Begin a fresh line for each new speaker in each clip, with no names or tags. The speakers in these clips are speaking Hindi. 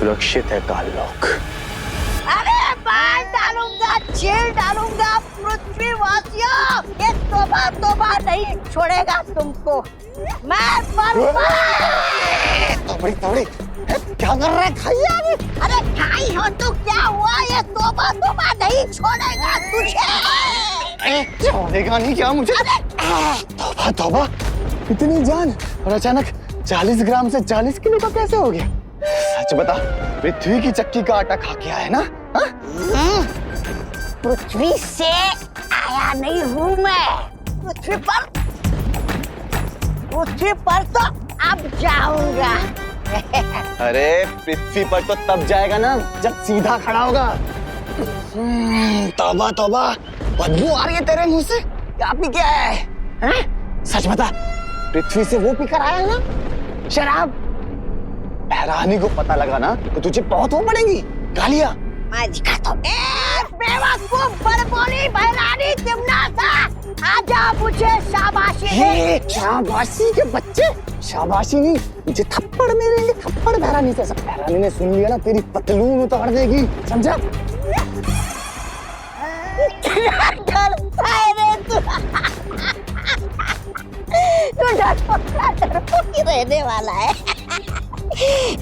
सुरक्षित है काललोक।
अरे मार डालूंगा, छील डालूंगा पृथ्वीवासियों, ये तोबा नहीं छोड़ेगा तुमको। मैं
तोड़ी क्या कर रहा है? खाइए आगे।
अरे खाई हो तो क्या हुआ, ये तोबा नहीं छोड़ेगा तुझे।
छोड़ेगा नहीं क्या मुझे? तोबा इतनी जान, और अचानक 40 ग्राम से 40 किलो का कैसे हो गया? सच बता, पृथ्वी की चक्की का आटा खा के आया ना?
पृथ्वी से आया नहीं हूँ मैं, पृथ्वी पर तो अब जाऊंगा।
अरे पृथ्वी पर तो तब जाएगा ना जब सीधा खड़ा होगा। तौबा बदबू आ रही है तेरे मुंह से। क्या पी के आया है? सच बता, पृथ्वी से वो पीकर आया है ना शराब? बहरानी को पता लगा ना तो तुझे बहुत वो पड़ेगी गालियां।
मैं दिखाता हूँ। बेवकूफ बड़बोली बहरानी तिमनासा, आजा मुझे शाबाशी दे।
शाबाशी के बच्चे, शाबाशी नहीं, मुझे थप्पड़ मिलेंगे, थप्पड़ बहरानी से। सब बहरानी ने सुन लिया ना तेरी पतलून उतार देगी, समझा?
क्या करता है रे तू? तू डरपोक ही रहने वाला है।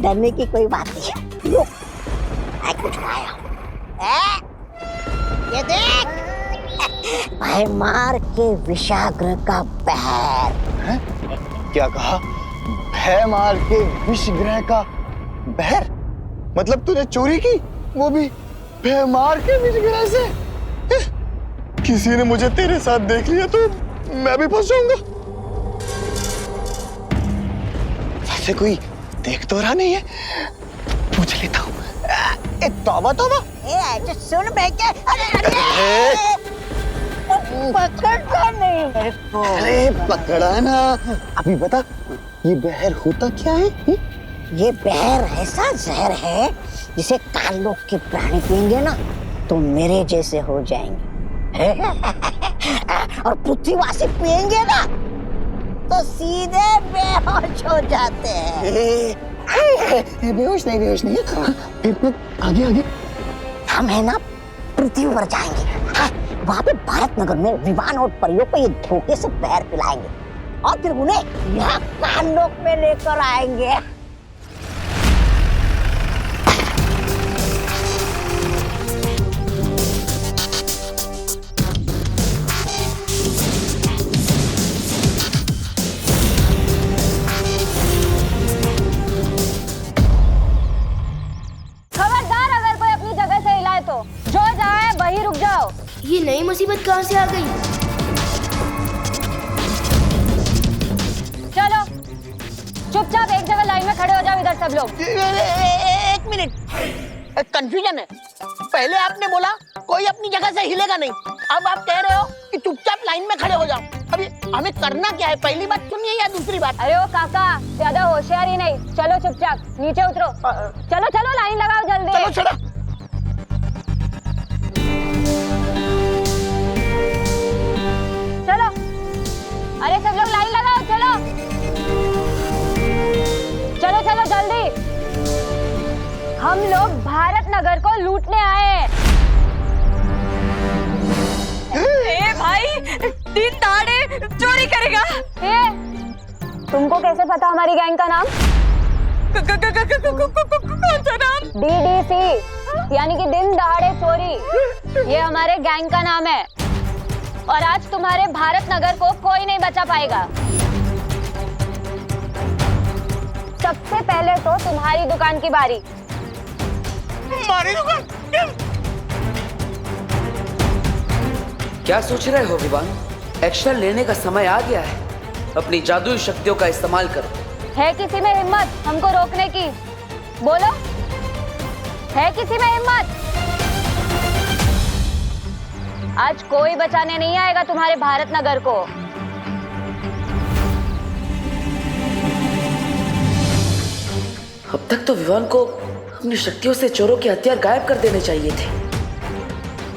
डरने की कोई बात नहीं है। लो, मैं कुछ लाया हूँ। ये देख, भयमार के विषाग्र का बहर।
क्या कहा? भयमार के विषग्रह का बहर? मतलब तूने चोरी की, वो भी भयमार के विषग्रह से? किसी ने मुझे तेरे साथ देख लिया तो मैं भी फंस जाऊंगा। वैसे कोई देख तो रहा नहीं है, पूछ लेता हूँ। तौबा
तो सुन बेटे, अरे पकड़ता नहीं मेरे को।
अरे पकड़ा ना। अभी बता, ये बहर होता क्या है?
ये बहर ऐसा जहर है जिसे काललोक के प्राणी पिएंगे ना तो मेरे जैसे हो जाएंगे। और पृथ्वीवासी पिएंगे ना तो सीधे बेहोश हो जाते हैं।
बेहोश नहीं। फिर आगे
हम है ना पृथ्वी पर जाएंगे, वहाँ पे भारत नगर में विमान और परियों को ये धोखे से पैर पिलाएंगे और फिर उन्हें यहाँ काललोक में लेकर आएंगे।
ये नई मुसीबत कहाँ से आ गई?
चलो चुपचाप एक जगह लाइन में खड़े हो जाओ इधर सब लोग।
एक मिनट, कंफ्यूजन है। पहले आपने बोला कोई अपनी जगह से हिलेगा नहीं, अब आप कह रहे हो कि चुपचाप लाइन में खड़े हो जाओ। अभी हमें करना क्या है? पहली बात सुनिए या दूसरी बात?
अरे ओ काका, ज्यादा होशियारी नहीं, चलो चुपचाप नीचे उतरो। चलो लाइन लगाओ जल्दी।
चलो
अरे सब लोग लाइन लगाओ, चलो जल्दी। हम लोग भारत नगर को लूटने आए हैं।
ए भाई, दिन दहाड़े चोरी करेगा?
तुमको कैसे पता हमारी गैंग का नाम?
कौन सा नाम?
DDC यानी कि दिन दहाड़े चोरी, ये हमारे गैंग का नाम है। और आज तुम्हारे भारत नगर को कोई नहीं बचा पाएगा। सबसे पहले तो तुम्हारी दुकान की बारी।
हमारी दुकान?
क्या सोच रहे हो विवान? एक्शन लेने का समय आ गया है। अपनी जादुई शक्तियों का इस्तेमाल करो।
है किसी में हिम्मत हमको रोकने की? बोलो, है किसी में हिम्मत? आज कोई बचाने नहीं आएगा तुम्हारे भारत नगर को।
अब तक तो विवान को अपनी शक्तियों से चोरों के हथियार गायब कर देने चाहिए थे।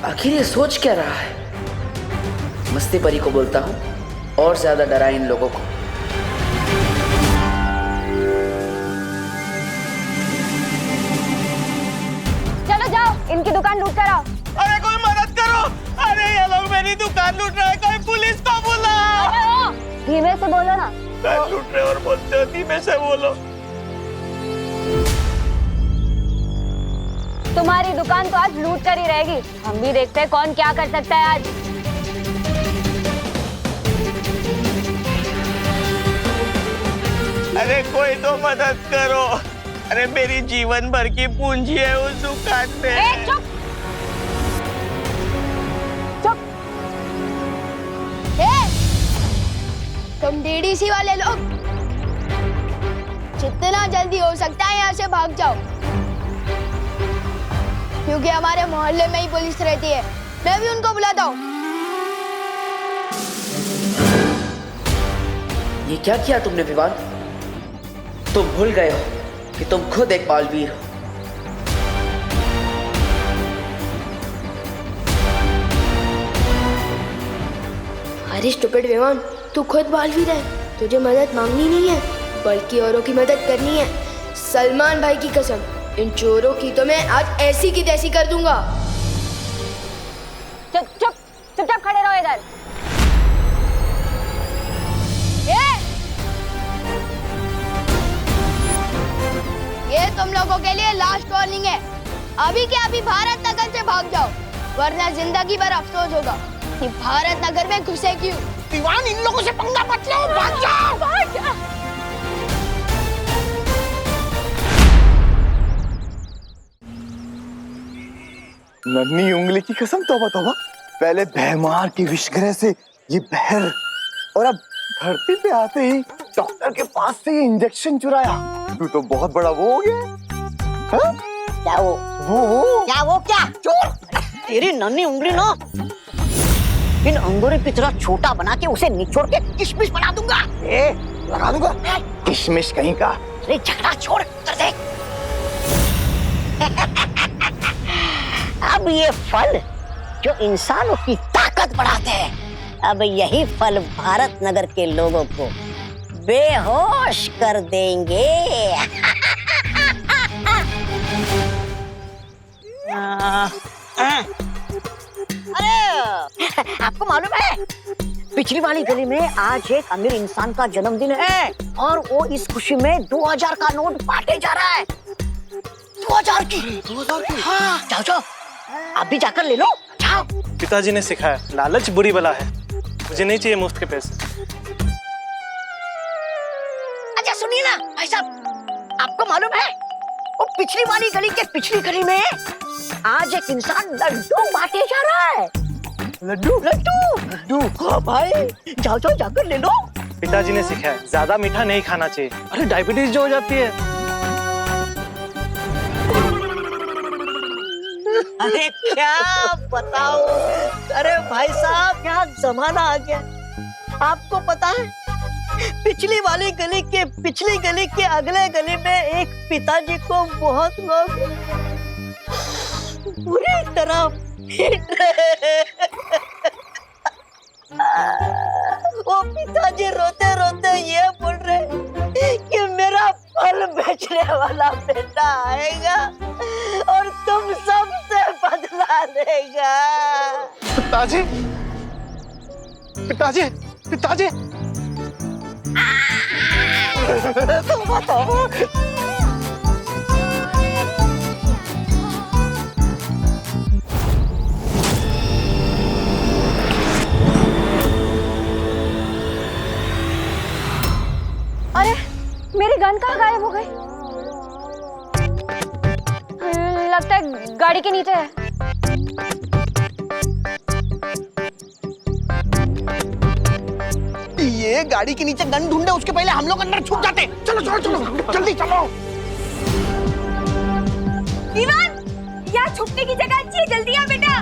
आखिर ये सोच क्या रहा है? मस्ती परी को बोलता हूँ और ज्यादा डराए इन लोगों को।
इनकी दुकान लूट कर आओ।
अरे कोई मदद करो, अरे ये लोग मेरी दुकान लूट रहे हैं, कोई पुलिस को बुलाओ।
धीमे से बोलो ना।
दुकान लूट रहे और बोलते हो धीमे से बोलो।
तुम्हारी दुकान तो आज लूट कर ही रहेगी। हम भी देखते हैं कौन क्या कर सकता है आज।
अरे कोई तो मदद करो, अरे मेरी जीवन भर की पूंजी है उस दुकान में।
चुप चुप।
तुम डीडीसी वाले लोग जितना जल्दी हो सकता है यहाँ से भाग जाओ, क्योंकि हमारे मोहल्ले में ही पुलिस रहती है। मैं भी उनको बुलाता हूँ।
ये क्या किया तुमने विवान? तुम भूल गए हो कि तुम खुद एक बालवीर हो।
अरे स्टूपिड विमान, तू खुद बालवीर है। तुझे मदद मांगनी नहीं है, बल्कि औरों की मदद करनी है। सलमान भाई की कसम, इन चोरों की तो मैं आज ऐसी की तैसी कर दूंगा।
चुप चुप चुपचाप खड़े रहो इधर।
ये तुम लोगों के लिए लास्ट वार्निंग है। अभी के अभी भारत नगर से भाग जाओ, वरना जिंदगी भर अफसोस होगा कि भारत नगर में घुसे क्यों।
दीवान, इन लोगों से पंगा मत लो, भाग जाओ।
भाग जा।
नन्ही उंगली की कसम, तौबा तौबा। पहले भैमार की विषग्रह से ये बहर, और अब धरती पे आते ही डॉक्टर के पास से ये इंजेक्शन चुराया। तू तो बहुत बड़ा वो हो गया। हाँ?
क्या वो क्या चोर? तेरी नन्ही उंगली ना इन अंगूरों की तरह छोटा बना के उसे निचोड़ के किशमिश बना दूंगा।
लगा दूंगा किशमिश कहीं का।
अरे झगड़ा छोड़, कर दे। अब ये फल जो इंसानों की ताकत बढ़ाते हैं, अब यही फल भारत नगर के लोगों को बेहोश कर देंगे। अरे आपको मालूम है, पिछली वाली गली में आज एक अमीर इंसान का जन्मदिन है और वो इस खुशी में 2000 का नोट बांटे जा रहा है। 2000 की। हाँ, जाओ जाओ, आप भी जाकर ले लो, जाओ।
पिताजी ने सिखाया, लालच बुरी बला है। मुझे नहीं चाहिए मुफ्त के पैसे।
अच्छा सुनिए ना भाई साहब, आपको मालूम है वो पिछली वाली गली के पिछली गली में आज एक इंसान लड्डू बांटे जा रहा है। लड्डू लड्डू लड्डू। हाँ भाई, जाओ जाओ जाकर ले लो।
पिताजी ने सिखाया, ज्यादा मीठा नहीं खाना चाहिए, अरे डायबिटीज जो हो जाती है।
अरे क्या बताओ, अरे भाई साहब क्या जमाना आ गया। आपको पता है, पिछली वाली गली के पिछली गली के अगले गली में एक पिताजी को बहुत लोग पूरी तरह पीट रहे हैं। वो पिताजी रोते रोते ये बोल रहे कि मेरा फल बेचने वाला बेटा आएगा और तुम सबसे बदला लेगा।
पिताजी, पिताजी, पिताजी।
तुम बताओ।
अरे मेरी गन कहाँ गायब हो गई? लगता है गाड़ी के नीचे है।
ये गाड़ी के नीचे गन ढूंढे, उसके पहले हम लोग अंदर छुप जाते। चलो चलो चलो जल्दी चलो।
ईवान, यहाँ छुपने की जगह अच्छी है, जल्दी आ बेटा।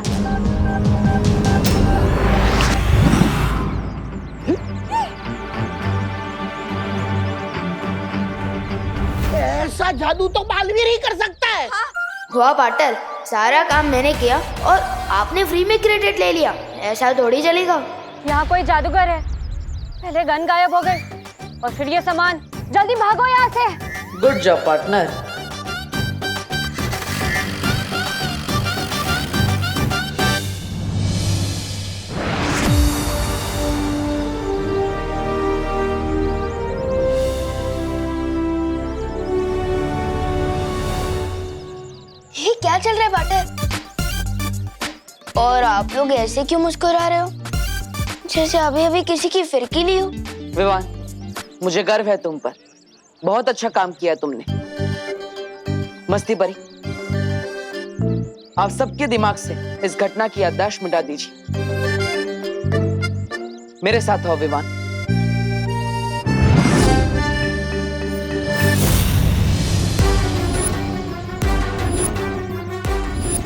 ऐसा जादू तो बालवीर ही कर सकता है।
हुआ पार्टनर, सारा काम मैंने किया और आपने फ्री में क्रेडिट ले लिया। ऐसा थोड़ी चलेगा।
यहाँ कोई जादूगर है। पहले गन गायब हो गई और फिर ये सामान। जल्दी भागो यहाँ से।
Good job partner.
चल रहा है पार्टनर? और आप लोग ऐसे क्यों मुस्कुरा रहे हो, जैसे अभी अभी किसी की फिरकी ली हो?
विवान, मुझे गर्व है तुम पर। बहुत अच्छा काम किया तुमने। मस्ती परी, आप सबके दिमाग से इस घटना की याददाश्त मिटा दीजिए। मेरे साथ आओ विवान।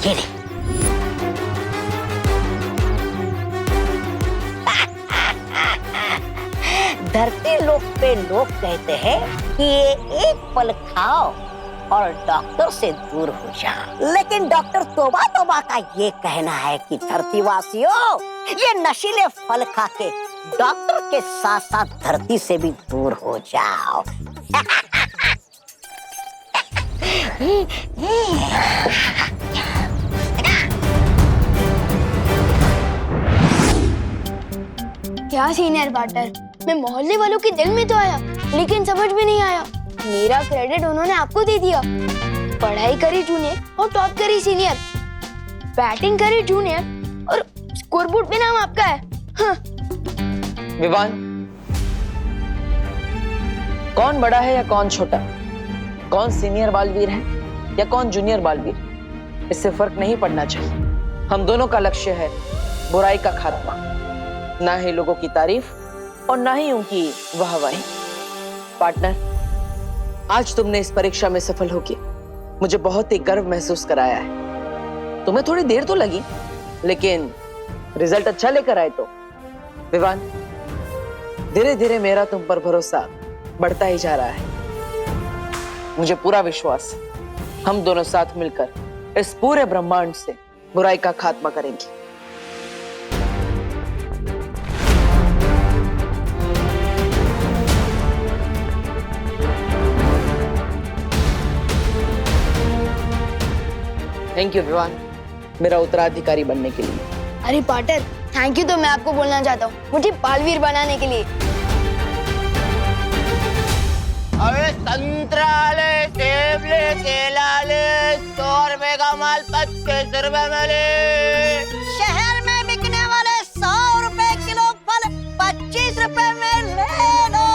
ये ले। धरती लोक पे लोग कहते हैं कि ये एक पल खाओ और डॉक्टर से दूर हो जाओ, लेकिन डॉक्टर तोबा तोबा का ये कहना है कि धरतीवासियों, ये नशीले फल खा के डॉक्टर के साथ साथ धरती से भी दूर हो जाओ।
क्या सीनियर पार्टनर, मैं मोहल्ले वालों के दिल में तो आया, लेकिन समझ में नहीं आया। मेरा क्रेडिट उन्होंने आपको दे दिया। पढ़ाई करी जूनियर और टॉप करी सीनियर, बैटिंग करी जूनियर और स्कोरबोर्ड पे नाम आपका है। हाँ।
विवान, कौन बड़ा है या कौन छोटा, कौन सीनियर बालवीर है या कौन जूनियर बालवीर, इससे फर्क नहीं पड़ना चाहिए। हम दोनों का लक्ष्य है बुराई का खात्मा, ना ही लोगों की तारीफ और ना ही उनकी वाहवाही। पार्टनर, आज तुमने इस परीक्षा में सफल होके मुझे बहुत ही गर्व महसूस कराया है। तुम्हें थोड़ी देर तो लगी, लेकिन रिजल्ट अच्छा लेकर आए तो। विवान, धीरे धीरे मेरा तुम पर भरोसा बढ़ता ही जा रहा है। मुझे पूरा विश्वास है हम दोनों साथ मिलकर इस पूरे ब्रह्मांड से बुराई का खात्मा करेंगे। थैंक यू विवान, मेरा उत्तराधिकारी बनने के लिए।
अरे पार्टनर, थैंक यू तो मैं आपको बोलना चाहता हूँ, मुझे बालवीर बनाने के लिए।
अरे संतरा ले, सेब ले, केला ले, 100 रुपए का माल 25 रुपए में ले। शहर में बिकने वाले 100 रुपए किलो फल 25 रुपए में ले लो।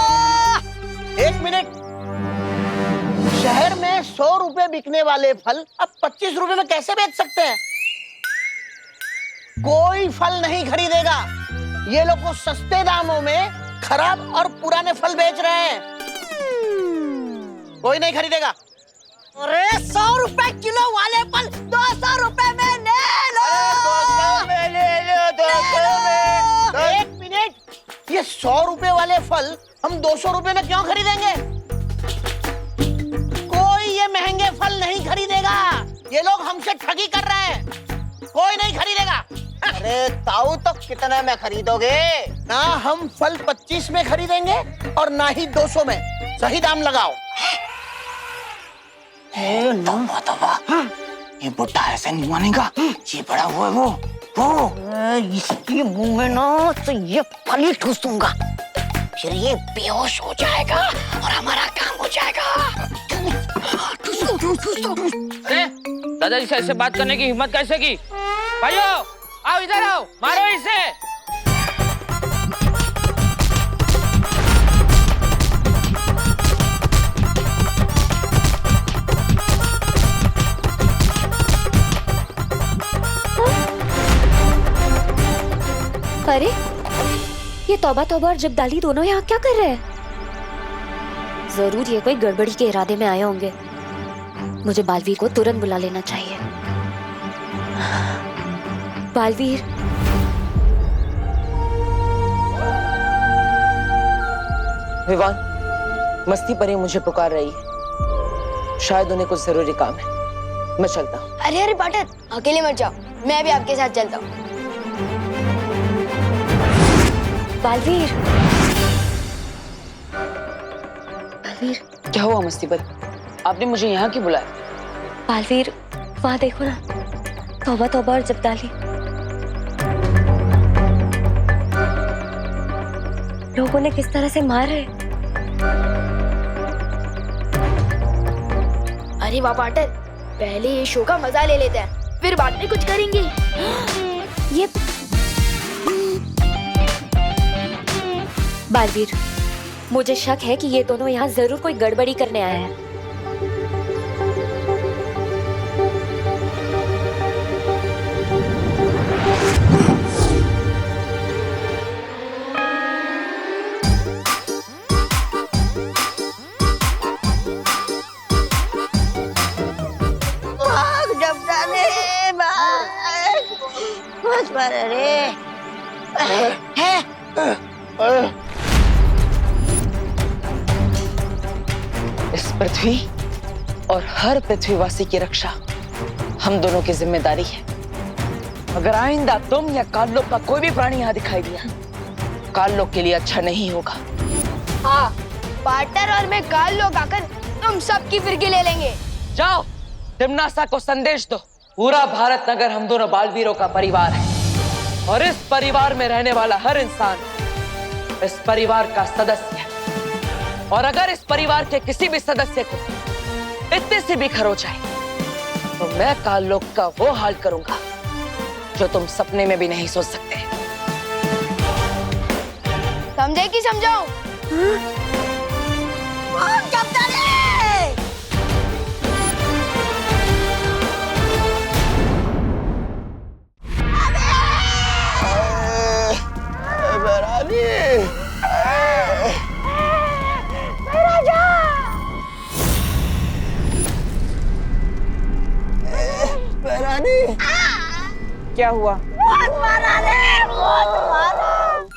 1 मिनट, शहर में 100 रुपए बिकने वाले फल अब 25 रुपए में कैसे बेच सकते हैं? कोई फल नहीं खरीदेगा। ये लोग को सस्ते दामों में खराब और पुराने फल बेच रहे हैं। कोई नहीं खरीदेगा। अरे 100 रुपए किलो वाले फल 200 रुपए में ले लो। 200 में ले लो, 200 में। 1 मिनट, ये 100 रुपए वाले फल हम 200 रुपए में क्यों खरीदेंगे? कोई ये महंगे फल नहीं खरीदेगा। ये लोग हमसे ठगी कर रहे हैं। कोई नहीं खरीदेगा। अरे ताऊ, तो कितने में खरीदोगे? ना हम फल 25 में खरीदेंगे और ना ही 200 में। सही दाम लगाओ।
ये बुड्ढा ऐसे नहीं मानेगा। ये बड़ा हुआ है वो
इसके मुंह में ना तो ये फल ही ठूस दूंगा, फिर ये बेहोश हो जाएगा और हमारा काम हो जाएगा।
अरे दादाजी से ऐसे बात करने की हिम्मत कैसे की? भाइयों, आओ इधर आओ, मारो इसे।
अरे ये तौबा तौबा और जब्दाली दोनों यहाँ क्या कर रहे हैं? जरूर ये कोई गड़बड़ी के इरादे में आए होंगे। मुझे बालवीर को तुरंत बुला लेना चाहिए। बालवीर,
विवान, मस्ती परी मुझे पुकार रही है। शायद उन्हें कुछ जरूरी काम है। मैं चलता हूँ।
अरे अरे पार्टनर, अकेले मत जाओ, मैं भी आपके साथ चलता हूँ।
बालवीर, बालवीर,
क्या हुआ मस्ती परी? आपने मुझे यहाँ क्यों बुलाया?
बालवीर, वहाँ देखो ना, तौबा तौबा और जब्दाली। लोगों ने किस तरह से मार रहे।
अरे वाह पार्टनर, पहले ये शो का मजा ले लेते हैं, फिर बाद में कुछ करेंगे।
ये बालवीर, मुझे शक है कि ये दोनों यहाँ जरूर कोई गड़बड़ी करने आए हैं।
भाग जब डाले भाग, बस पर रे है।
इस पृथ्वी और हर पृथ्वीवासी की रक्षा हम दोनों की जिम्मेदारी है। अगर आइंदा तुम या काललोक का कोई भी प्राणी यहाँ दिखाई दिया, काललोक के लिए अच्छा नहीं होगा।
हाँ, पार्टनर और मैं काललोक आकर तुम सबकी फिरकी ले लेंगे।
जाओ, तिम्नासा को संदेश दो, पूरा भारत नगर हम दोनों बालवीरों का परिवार है और इस परिवार में रहने वाला हर इंसान इस परिवार का सदस्य है। और अगर इस परिवार के किसी भी सदस्य को इतने से भी खरो जाए तो मैं काललोक का वो हाल करूंगा जो तुम सपने में भी नहीं सोच सकते।
समझे कि समझाऊं?
भाग जब डाले।
क्या हुआ?
बहुत मारा रे, बहुत मारा।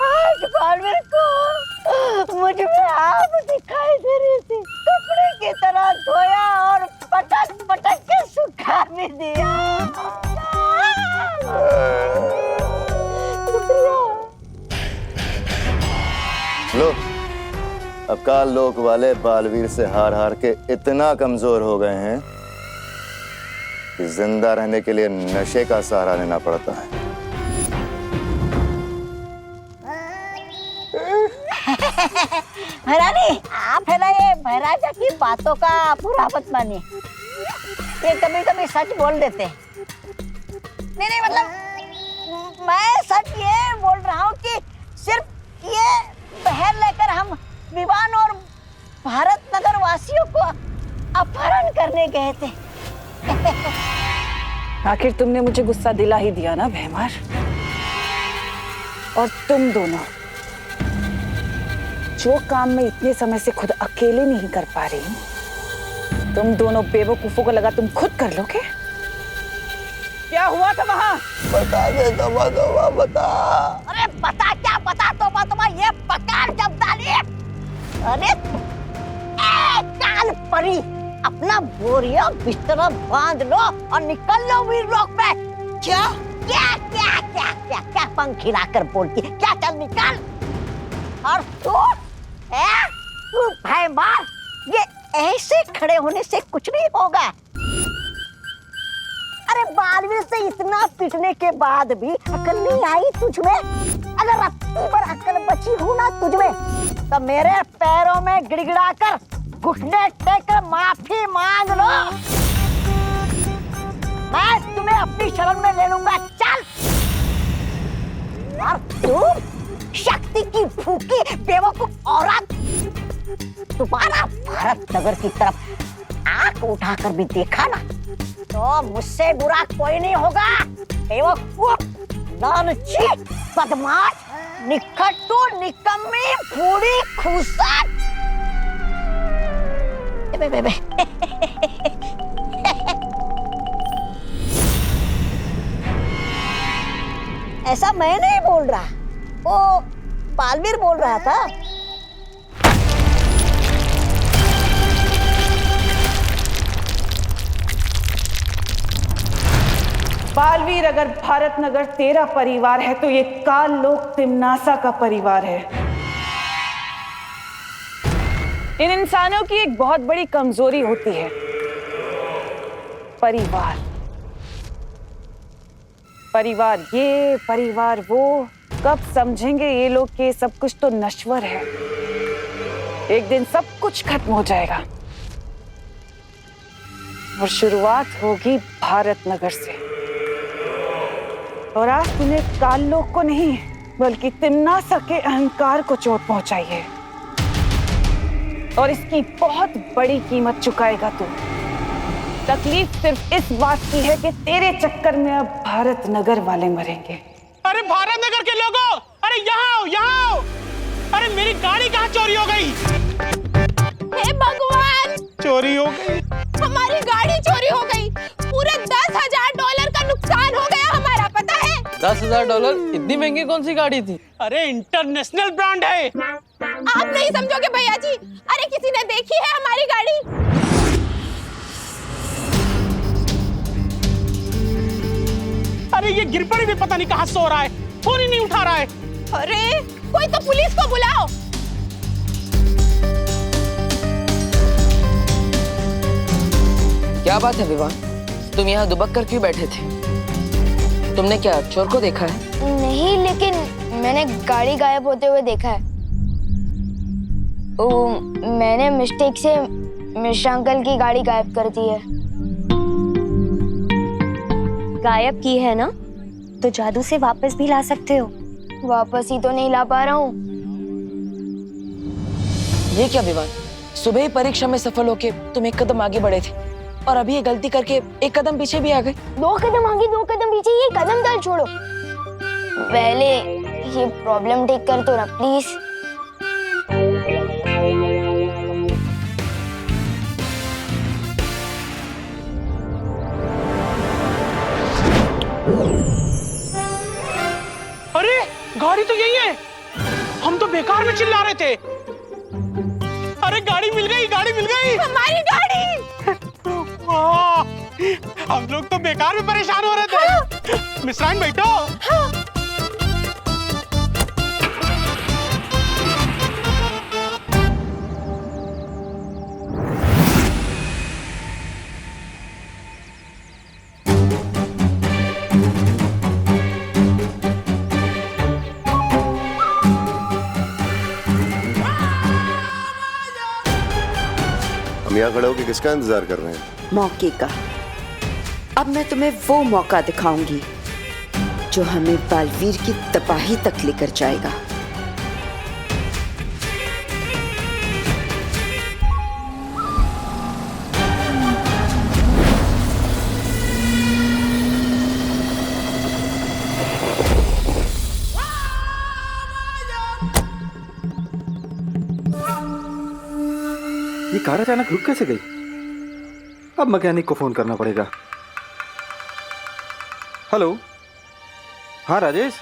आज बालवीर को मुझ में आप दिखाई दे रही थी, कपड़े की तरह धोया और पटक पटक के सुखा भी दिया।
लो, अब काललोक वाले बालवीर से हार हार के इतना कमजोर हो गए हैं कि जिंदा रहने के लिए नशे का सहारा लेना पड़ता है।
महारानी, आप है ना ये महाराजा की बातों का पूरा मत मानिए, ये कभी कभी सच बोल देते हैं। नहीं मतलब मैं सच ये बोल रहा हूँ कि सिर्फ ये बहर लेकर हम विवान और भारत नगर वासियों को अपहरण करने गए थे।
आखिर तुमने मुझे गुस्सा दिला ही दिया ना भैमार। और तुम दोनों जो काम मैं इतने समय से खुद अकेले नहीं कर पा रही, तुम दोनों बेवकूफों को लगा तुम खुद कर लोगे। क्या हुआ था वहां?
बता दे तोबा तोबा, बता।
अरे बता क्या बता, तोबा ये पकार जब डाली। अरे काल परी, अपना बोरिया बिस्तरा बांध लो और निकल लो वीरलोक पे। क्या क्या क्या क्या क्या क्या पंख हिलाकर बोलती है? क्या, चल निकल। और तू भाई मार, ये ऐसे खड़े होने से कुछ नहीं होगा। अरे बालवीर से इतना पिटने के बाद भी अकल नहीं आई तुझमें? अगर रत्ती पर अकल बची हो ना तुझमें तो मेरे पैरों में गिड़गिड़ाकर घुटने टेककर माफी मांग लो। मैं तुम्हें अपनी शरण में ले लूंगा। चल। और तू शक्ति की भूखी बेवकूफ औरत, तुम्हारा भारत नगर की तरफ आंख उठाकर भी देखा ना तो मुझसे बुरा कोई नहीं होगा। बेवकूफ, लालची, बदमाश, निकट्टू, निकम्मी, फूड़ी, खूसट। ऐसा मैं नहीं बोल रहा, वो बालवीर बोल रहा था।
बालवीर, अगर भारत नगर तेरा परिवार है तो ये काललोक तिम्नासा का परिवार है। इन इंसानों की एक बहुत बड़ी कमजोरी होती है, परिवार। परिवार ये, परिवार वो, कब समझेंगे ये लोग कि सब कुछ तो नश्वर है, एक दिन सब कुछ खत्म हो जाएगा। और शुरुआत होगी भारत नगर से। और आज तूने काललोक को नहीं बल्कि तिम्नासा के अहंकार को चोट पहुंचाई है और इसकी बहुत बड़ी कीमत चुकाएगा तू। तकलीफ सिर्फ इस बात की है कि तेरे चक्कर में अब भारत नगर वाले मरेंगे।
अरे भारत नगर के लोगों, अरे यहाँ आओ, यहाँ आओ। अरे मेरी गाड़ी कहाँ चोरी हो गई?
हे भगवान,
चोरी हो गई,
हमारी गाड़ी चोरी हो गई। पूरे $10,000 का नुकसान हो गया हमारा, पता है?
$10,000? इतनी महंगी कौन सी गाड़ी थी?
अरे इंटरनेशनल ब्रांड है।
आप नहीं समझोगे भैया जी। अरे किसी ने देखी है हमारी गाड़ी?
अरे ये गिरपड़ी भी पता नहीं कहाँ सो रहा है, फोन ही नहीं उठा रहा है।
अरे कोई तो पुलिस को बुलाओ।
क्या बात है विवान, तुम यहाँ दुबक कर क्यों बैठे थे? तुमने क्या चोर को देखा है?
नहीं, लेकिन मैंने गाड़ी गायब होते हुए देखा है। मैंने मिस्टेक से मिश्रा अंकल की गाड़ी गायब कर दी है।
गायब की है ना, तो जादू से वापस भी ला सकते हो।
वापस ही तो नहीं ला पा रहा हूँ।
ये क्या विवान, सुबह ही परीक्षा में सफल होके तुम एक कदम आगे बढ़े थे और अभी ये गलती करके एक कदम पीछे भी आ गए।
2 कदम आगे 2 कदम पीछे, ये कदम दल छोड़ो। पहले ये प्रॉब्लम ठीक कर दो ना प्लीज।
अरे गाड़ी तो यही है, हम तो बेकार में चिल्ला रहे थे। अरे गाड़ी मिल गई, गाड़ी मिल गई,
हमारी गाड़ी।
हम लोग तो बेकार में परेशान हो रहे थे। मिश्राइन बैठो।
हम यहाँ खड़े होकर किसका इंतजार कर रहे हैं?
मौके का। अब मैं तुम्हें वो मौका दिखाऊंगी जो हमें बालवीर की तबाही तक लेकर जाएगा।
ये कार अचानक रुक कैसे गई? अब मैकेनिक को फोन करना पड़ेगा। हेलो, हाँ राजेश।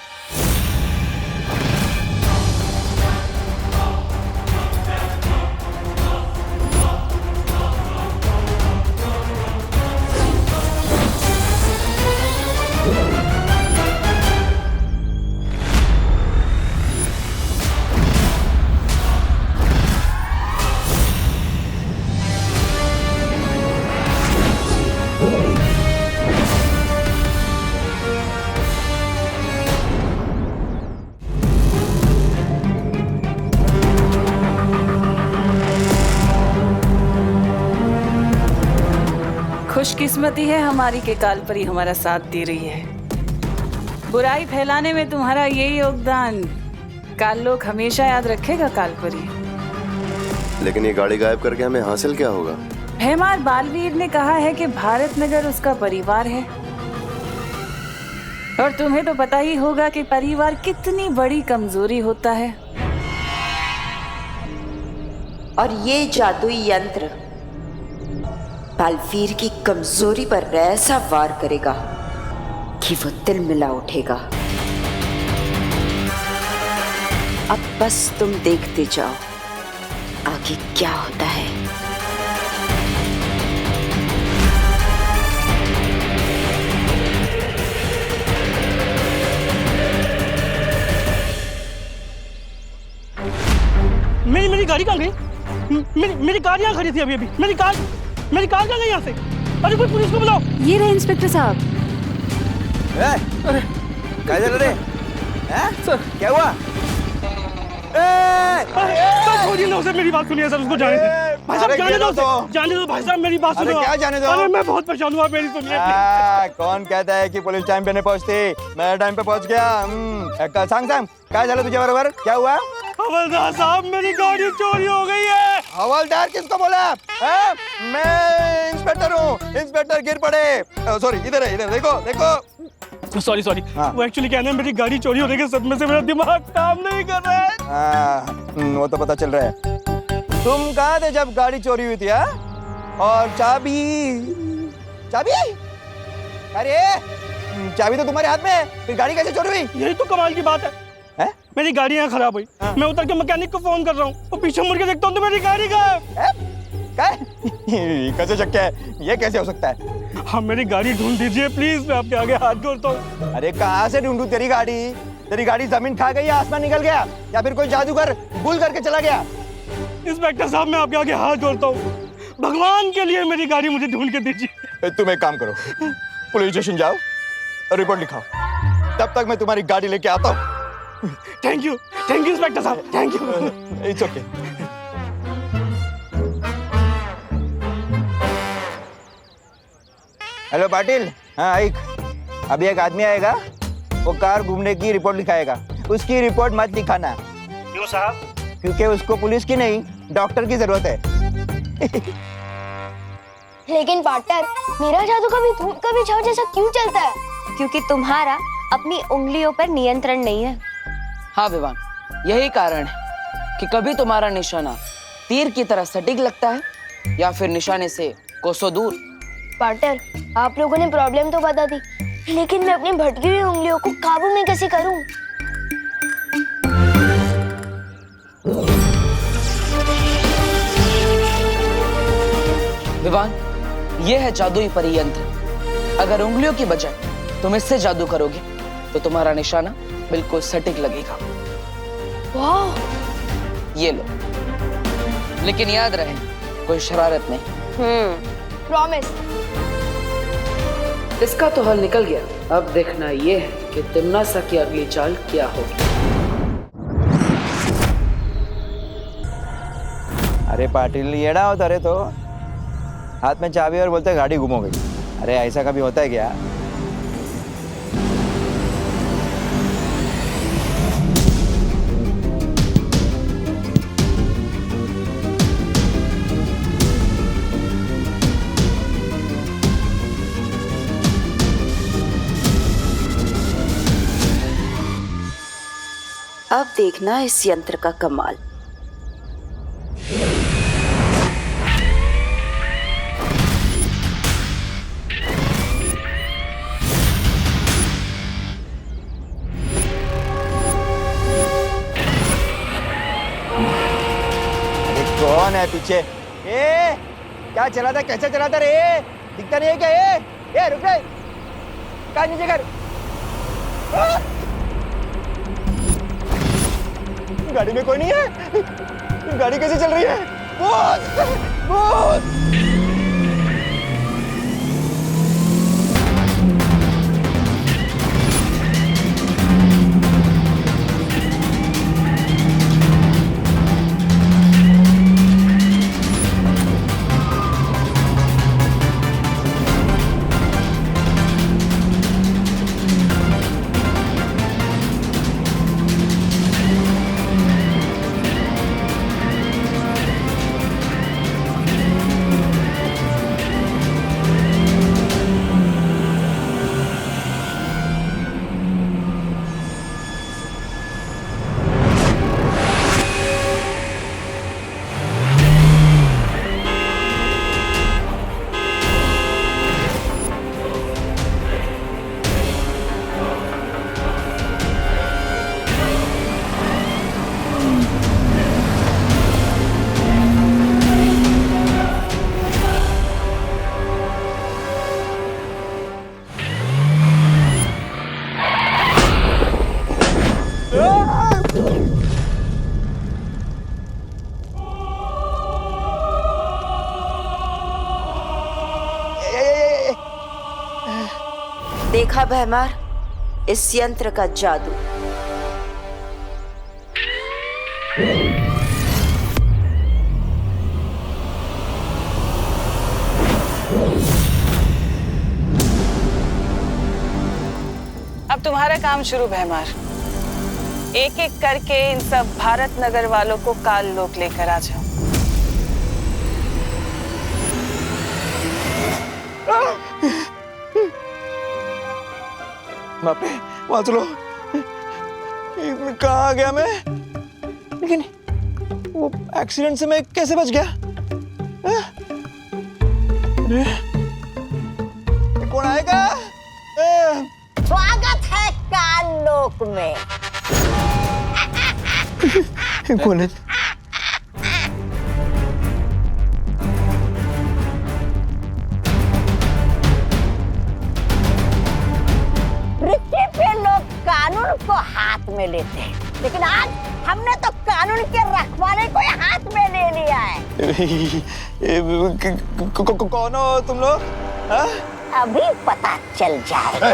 खुशकिस्मती है हमारी के कालपरी हमारा साथ दे रही है। बुराई फैलाने में तुम्हारा यही योगदान काललोक हमेशा याद रखेगा कालपरी।
लेकिन ये गाड़ी गायब करके हमें हासिल क्या होगा?
भैमार बालवीर ने कहा है कि भारत नगर उसका परिवार है और तुम्हें तो पता ही होगा कि परिवार कितनी बड़ी कमजोरी होता है।
और ये जादुई यंत्र बालवीर की कमजोरी पर ऐसा वार करेगा कि वो दिल मिला उठेगा। अब बस तुम देखते जाओ आगे क्या होता है।
मेरी गाड़ी कहाँ गई? मेरी कार यहाँ खड़ी थी अभी अभी। मेरी कार कहाँ गई यहाँ से? अरे कोई पुलिस को बुलाओ।
ये रहे इंस्पेक्टर साहब।
अरे क्या चल रहे? सर क्या हुआ?
छोड़िए ना उसे, मेरी बात सुनिए सर, उसको जाने दे भाई साहब, जाने दो उसे, जाने दो भाई साहब, मेरी बात सुनो।
क्या जाने दो?
अरे मैं बहुत परेशान हुआ, मेरी सुनिए।
कौन कहता है कि पुलिस टाइम पे नहीं पहुंचती? मैं टाइम पे पहुंच गया। सांग क्या चला तुझे बरोबर? क्या हुआ?
हवलदार साहब, मेरी गाड़ी चोरी हो गई है।
हवलदार किसको बोला? मैं इंस्पेक्टर हूँ, इंस्पेक्टर गिर पड़े। सॉरी, इधर है, इधर देखो देखो।
सॉरी वो एक्चुअली कहना है मेरी गाड़ी चोरी होने के सदमे से मेरा दिमाग काम नहीं कर रहा है।
वो तो पता चल रहा है। तुम कहाँ थे जब गाड़ी चोरी हुई थी? और चाबी? अरे चाबी तो तुम्हारे हाथ में है, फिर गाड़ी कैसे चोरी हुई?
यही तो कमाल की बात है। मेरी गाड़ी यहाँ खराब हुई, मैं उतर के मैकेनिक को फोन कर रहा हूँ, वो पीछे मुड़ के देखता हूँ तो मेरी गाड़ी
कैसे शक है? ये कैसे हो सकता है?
हाँ, मेरी गाड़ी ढूंढ दीजिए प्लीज, मैं आपके आगे हाथ जोड़ता हूँ।
अरे कहाँ से ढूंढूं तेरी गाड़ी? तेरी गाड़ी जमीन खा गई या आसमान निकल गया, या फिर कोई जादूगर भूल करके चला गया?
इंस्पेक्टर साहब, मैं आपके आगे हाथ जोड़ता हूँ, भगवान के लिए मेरी गाड़ी मुझे ढूंढ के दीजिए।
तुम एक काम करो, पुलिस स्टेशन जाओ, रिपोर्ट लिखाओ, तब तक मैं तुम्हारी गाड़ी लेके आता हूँ।
थैंक यू इंस्पेक्टर साहब, thank you.
It's okay. Hello Patil, हाँ आइक, अभी एक आदमी आएगा, वो कार घूमने की रिपोर्ट लिखाएगा। उसकी रिपोर्ट मत लिखाना।
क्यों साहब?
क्योंकि उसको पुलिस की नहीं, डॉक्टर की जरूरत है।
लेकिन पार्टनर, मेरा जादू कभी धूप कभी छाव जैसा क्यों चलता है?
क्योंकि तुम्हारा अपनी उंगलियों पर नियंत्रण नहीं है।
हाँ विवान, यही कारण है कि कभी तुम्हारा निशाना तीर की तरह सटीक लगता है या फिर निशाने से कोसों दूर।
पार्टनर, आप लोगों ने प्रॉब्लम तो बता दी, लेकिन मैं अपनी भटकी हुई उंगलियों को काबू में कैसे करूं?
विवान, ये है जादुई परियंत्र। अगर उंगलियों की बजाय तुम इससे जादू करोगे तो तुम्हारा निशाना बिल्कुल सटीक लगेगा।
वाह!
ये लो, लेकिन याद रहे कोई शरारत नहीं।
प्रॉमिस।
इसका तो हल निकल गया, अब देखना ये है कि तिम्नासा की अगली चाल क्या होगी।
अरे पाटिल, येड़ा होता रे, तो हाथ में चाबी और बोलते गाड़ी गुम हो गई। अरे ऐसा कभी होता है क्या?
अब देखना इस यंत्र का कमाल।
कौन है पीछे? ए, क्या चला था, कैसे चला था रे? दिखता नहीं है क्या? ए, रुक रे, कान नीचे कर। गाड़ी में कोई नहीं है, गाड़ी कैसे चल रही है? भूत!
देखा भैमार, इस यंत्र का जादू।
अब तुम्हारा काम शुरू भैमार। एक एक करके इन सब भारत नगर वालों को काल लोक लेकर आ जाओ।
बाप रे, वाचलो। कहाँ आ गया मैं? लेकिन वो एक्सीडेंट से मैं कैसे बच गया? अरे, कौन आएगा?
स्वागत है काल लोक में।
कौन है?
पृथ्वी पे लोग कानून को हाथ में लेते हैं, लेकिन आज हमने तो कानून के रखवाले को हाथ में ले लिया है।
कौन हो तुम लोग?
अभी पता चल जाएगा,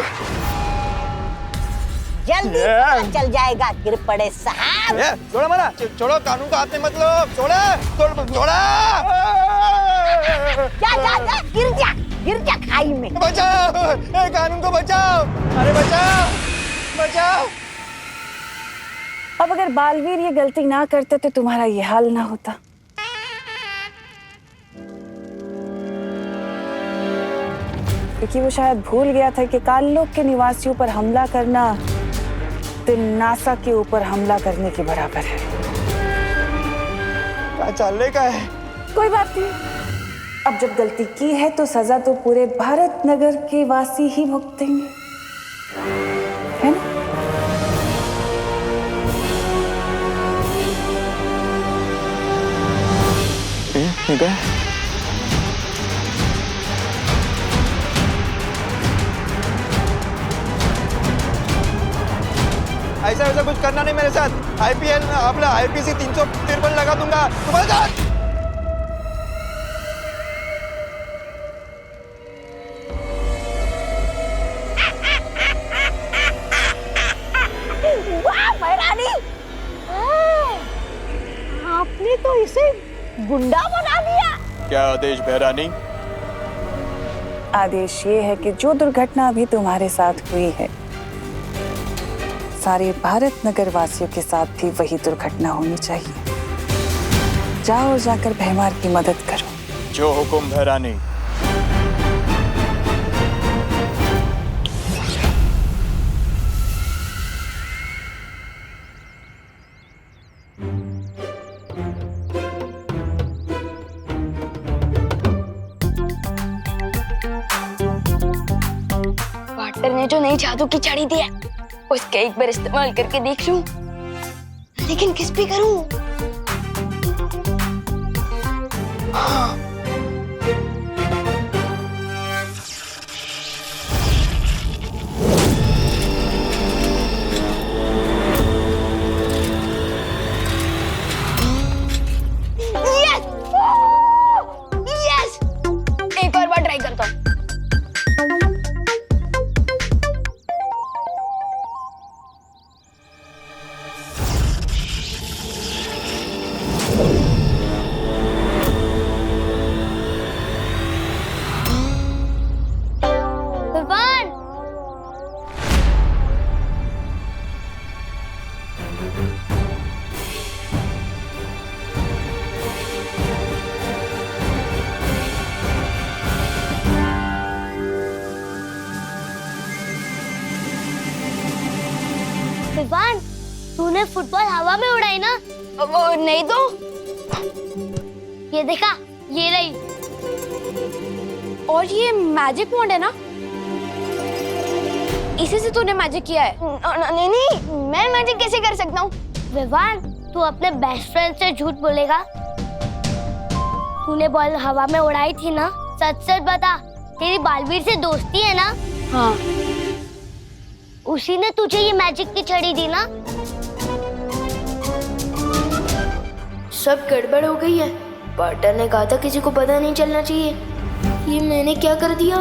जल्दी पता चल जाएगा गिर पड़े साहब।
छोड़ो मना, छोड़ो, कानून को हाथ में मत लो। छोड़ा।
जा, गिर जा खाई में।
बचाओ, कानून को बचाओ। अरे बचाओ।
अब अगर बालवीर ये गलती ना करते तो तुम्हारा ये हाल ना होता। क्योंकि वो शायद भूल गया था कि काल लोक के निवासियों पर हमला करना नासा के ऊपर हमला करने के बराबर है।
क्या चलने का है?
कोई बात नहीं, अब जब गलती की है तो सजा तो पूरे भारत नगर के वासी ही भुगतेंगे, है ना?
ठीक है। ऐसा कुछ करना नहीं मेरे साथ। आईपीएल में अपना आईपीसी 353 लगा दूंगा तुम्हारे साथ।
वाह महारानी, आपने तो इसे गुंडा बना दिया।
क्या आदेश भैरानी?
आदेश ये है कि जो दुर्घटना अभी तुम्हारे साथ हुई है, सारे भारत नगर वासियों के साथ भी वही दुर्घटना होनी चाहिए। जाओ और जाकर भैमार की मदद करो।
जो हुकुम भैरानी।
पार्टनर ने जो नई जादू की छड़ी दी है उसका एक बार इस्तेमाल करके देख लूं, लेकिन किस पे करूं? हाँ। यस! एक और बार ट्राई करता हूँ।
विवान, तूने फुटबॉल हवा में उड़ाई ना?
वो नहीं तो।
ये देखा, ये रही।
और ये मैजिक वॉन्ड है ना? इसी से तूने मैजिक किया है? नहीं, मैं मैजिक कैसे कर सकता हूँ?
विवान, तू अपने बेस्ट फ्रेंड से झूठ बोलेगा? तूने बॉल हवा में उड़ाई थी ना? सच सच बता, तेरी बालवीर से दोस्ती है ना?
हाँ।
उसी ने तुझे ये मैजिक की छड़ी दी ना?
सब गड़बड़ हो गई है। पार्टनर ने कहा था किसी को पता नहीं चलना चाहिए। ये मैंने क्या कर दिया?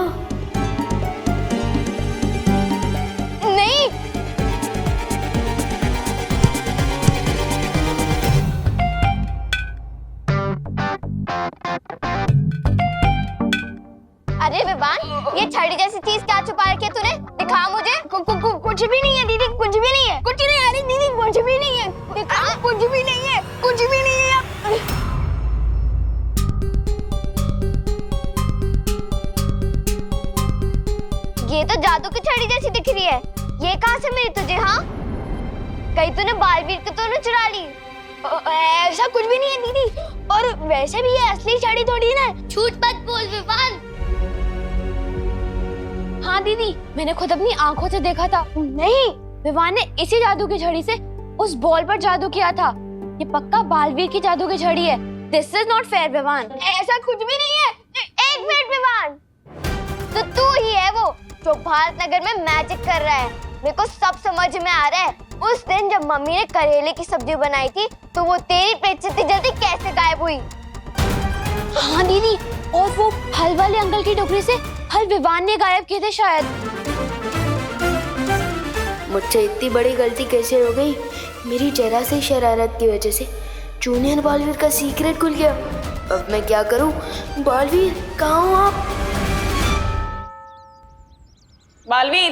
नहीं।
अरे विवान, ये छड़ी जैसी चीज क्या छुपा रखी है तूने? दिखा मुझे। कुछ भी नहीं है दीदी, कुछ भी नहीं है। कुछ नहीं, अरे दीदी कुछ भी नहीं है। दिखा, कुछ भी नहीं है, कुछ भी नहीं है। ये तो जादू की छड़ी जैसी दिख रही है। ये कहाँ से मिली तुझे? हाँ, कहीं तूने बालवीर को तो न चुरा ली? ऐसा कुछ भी नहीं है दीदी, और वैसे भी ये असली छड़ी थोड़ी ना। झूठ मत बोल विवान। हाँ दीदी, मैंने खुद अपनी आंखों से देखा था। नहीं, विवान ने इसी जादू की छड़ी से उस बॉल पर जादू किया था। ये पक्का बालवीर की जादू की छड़ी है। This is not fair Vivaan. ऐसा कुछ भी नहीं है। एक मिनट विवान, तो तू ही है वो जो भारत नगर में मैजिक कर रहा है। मेरे को सब समझ में आ रहा है। उस दिन जब मम्मी ने करेले की सब्जी बनाई थी, तो वो तेरी पेट से इतनी जल्दी कैसे गायब हुई? हाँ दीदी, और वो फल वाले अंकल की टोकरी से फल विवान ने गायब किए थे शायद।
मुझसे इतनी बड़ी गलती कैसे हो गई? मेरी जरा सी शरारत की वजह से जूनियर बालवीर का सीक्रेट खुल गया। अब मैं क्या करूं? बालवीर, कहाँ हो आप?
बालवीर,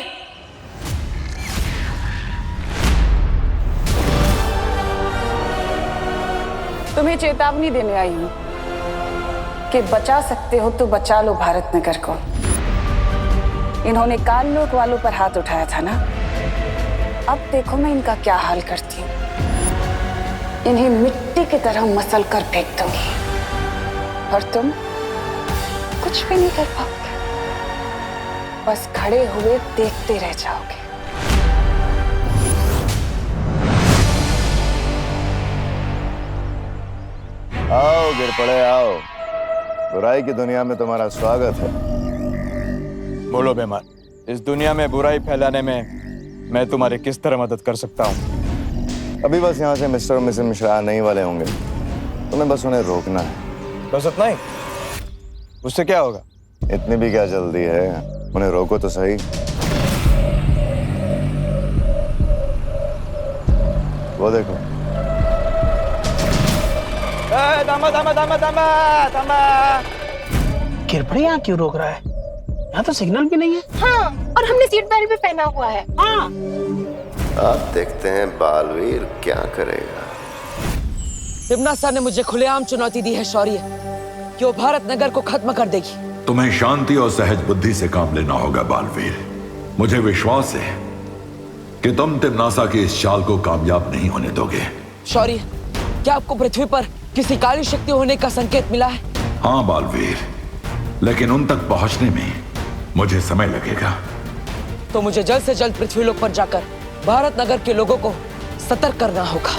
तुम्हें चेतावनी देने आई हूँ कि बचा सकते हो तो बचा लो भारत नगर को। इन्होंने काल लोक वालों पर हाथ उठाया था ना, अब देखो मैं इनका क्या हाल करती हूँ। इन्हें मिट्टी की तरह मसल कर फेंक दूंगी और तुम कुछ भी नहीं कर पाओगे, बस खड़े हुए देखते रह जाओगे।
आओ गिर पड़े आओ, बुराई की दुनिया में तुम्हारा स्वागत है।
बोलो बेमान, इस दुनिया में बुराई फैलाने में मैं तुम्हारी किस तरह मदद कर सकता हूँ?
अभी बस यहाँ से मिस्टर और मिसेस मिश्रा आने ही वाले होंगे, तुम्हें बस उन्हें रोकना है।
बस इतना ही? उससे क्या होगा?
इतनी भी क्या जल्दी है, उन्हें रोको तो सही। वो देखो।
दामा दामा दामा दामा दामा।
गिरपड़े यहाँ क्यों रोक रहा है? यहाँ तो सिग्नल भी नहीं है।
हाँ, और हमने सीट बेल्ट भी पहना हुआ है। हाँ।
आप देखते हैं बालवीर क्या करेगा।
तिम्ना सर ने मुझे खुलेआम चुनौती दी है शौर्य, कि वो भारत नगर को खत्म कर देगी।
तुम्हें शांति और सहज बुद्धि से काम लेना होगा बालवीर। मुझे विश्वास है कि तुम तिम्नासा की इस चाल को कामयाब नहीं होने दोगे।
शौर्य, क्या आपको पृथ्वी पर किसी काली शक्ति होने का संकेत मिला है?
हाँ बालवीर, लेकिन उन तक पहुंचने में मुझे समय लगेगा।
तो मुझे जल्द से जल्द पृथ्वीलोक पर जाकर भारत नगर के लोगों को सतर्क करना होगा,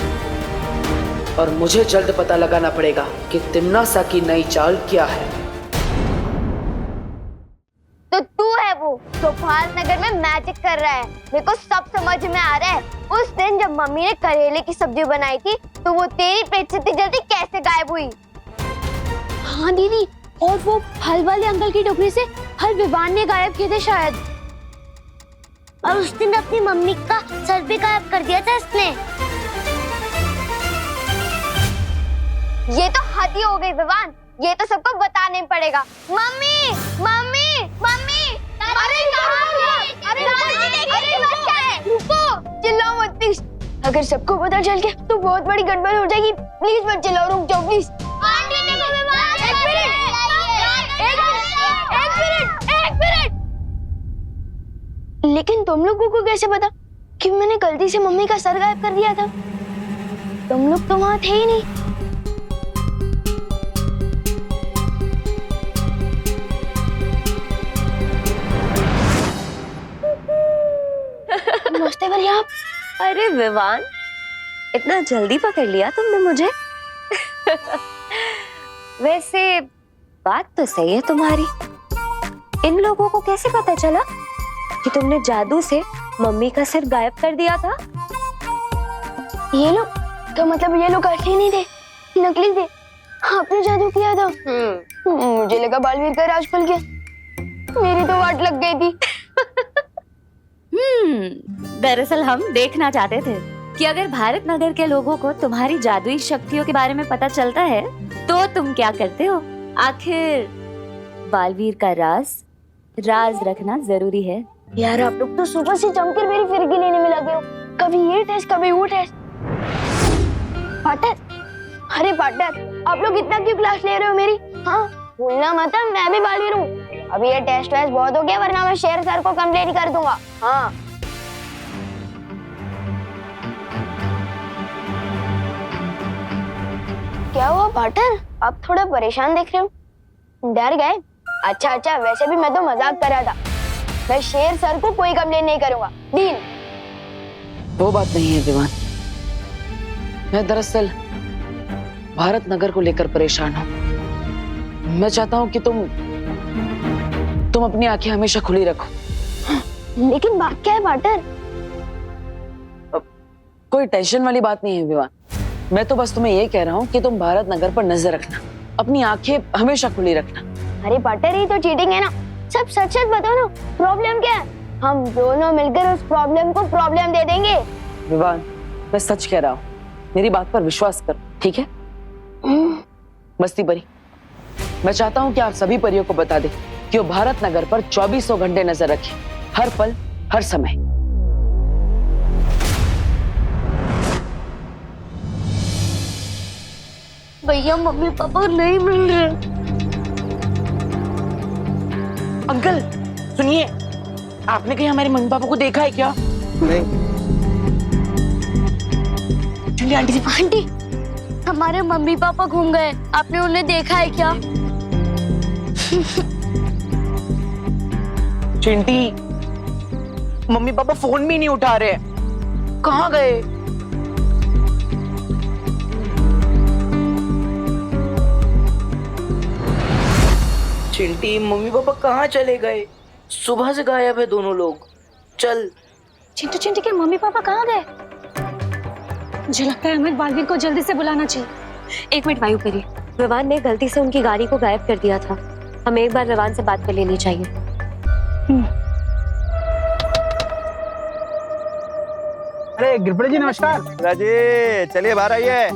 और मुझे जल्द पता लगाना पड़ेगा कि तिम्नासा की नई चाल क्या है।
तो तू है वो जो भारत नगर में मैजिक कर रहा है। मेरे को सब समझ में आ रहा है। उस दिन जब मम्मी ने करेले की सब्जी बनाई थी, तो वो तेरी पेट से इतनी जल्दी कैसे गायब हुई? हाँ दीदी, और वो फल वाले अंकल की टोकरी से फल विवान ने गायब किए थे शायद। और उस दिन अपनी मम्मी का सर भी गायब कर दिया था इसने। ये तो हद ही हो गई विवान, ये तो सबको बताने पड़ेगा। मम्मी मम्मी मम्मी, अरे रुको, चिल्लाओ मत प्लीज। अगर सबको पता चल गया तो बहुत बड़ी गड़बड़ हो जाएगी। प्लीज मत चिल्लाओ, रुक जाओ प्लीज। एक मिनट। लेकिन तुम लोगों को कैसे पता कि मैंने गलती से मम्मी का सर गायब कर दिया था? तुम लोग तो वहां थे ही नहीं। नमस्ते भैया। आप?
अरे विवान, इतना जल्दी पकड़ लिया तुमने मुझे। वैसे बात तो सही है तुम्हारी। इन लोगों को कैसे पता चला कि तुमने जादू से मम्मी का सिर गायब कर दिया था?
ये लोग तो मतलब ये लोग असली नहीं थे, नकली थे। आपने जादू किया था। मुझे लगा बालवीर का राज खुल गया, मेरी तो वाट लग गई थी।
दरअसल हम देखना चाहते थे कि अगर भारत नगर के लोगों को तुम्हारी जादुई शक्तियों के बारे में पता चलता है तो तुम क्या करते हो? आखिर बालवीर का राज रखना जरूरी है।
यार आप लोग तो सुबह से जमकर मेरी फिरकी लेने में लगे हो, कभी ये टेस्ट कभी वो टेस्ट। पार्टनर, अरे पार्टनर आप लोग इतना क्यों क्लास ले रहे हो मेरी? हाँ भूलना मत मैं भी बालवीर हूँ। अभी ये टेस्ट वेस्ट बहुत हो गया, वरना मैं शेर सर को कंप्लेंट कर दूंगा। हाँ क्या हुआ पार्टनर, आप थोड़ा परेशान दिख रहे हो, डर गए? अच्छा वैसे भी मैं तो मजाक कर रहा था। मैं शेर सर को कोई कंप्लेंट नहीं करूंगा, डील।
वो बात नहीं है विवान, मैं दरअसल भारत नगर को लेकर परेशान हूँ। मैं चाहता हूँ कि तुम अपनी आंखें हमेशा खुली रखो।
लेकिन बात क्या है पार्टनर?
कोई टेंशन वाली बात नहीं है विवान, मैं तो बस तुम्हें ये कह रहा हूँ कि तुम भारत नगर पर नजर रखना, अपनी आंखें हमेशा खुली रखना।
अरे पार्टनर ये तो चीटिंग है ना, सब सच सच बताओ ना, प्रॉब्लम क्या है? हम दोनों मिलकर उस प्रॉब्लम को प्रॉब्लम दे देंगे।
विवान मैं सच कह रहा हूँ, मेरी बात पर विश्वास करो, ठीक है? मस्ती परी, मैं चाहता हूँ कि आप सभी परियों को बता दें कि वो भारत नगर पर 2400 घंटे नजर रखें, हर पल हर समय।
भैया मम्मी पापा नहीं मिल रहे।
अंकल सुनिए, आपने कहीं हमारे मम्मी पापा को देखा है क्या?
नहीं।
चलिए आंटी जी।
आंटी हमारे मम्मी पापा घूम गए, आपने उन्हें देखा है क्या?
चिंटी, मम्मी पापा फोन भी नहीं उठा रहे, कहाँ गए? चिंटी मम्मी पापा कहाँ चले गए? सुबह से गायब है दोनों लोग। चल।
चिंटू चिंटी के मम्मी पापा कहाँ गए? मुझे लगता है हमें बालवीर को जल्दी से बुलाना चाहिए।
एक मिनट वायु परी, विवान ने गलती से उनकी गाड़ी को गायब कर दिया था, हमें एक बार विवान से बात कर लेनी चाहिए।
अरे गिरपड़े जी नमस्कार।
राजी चलिए बाहर आइए।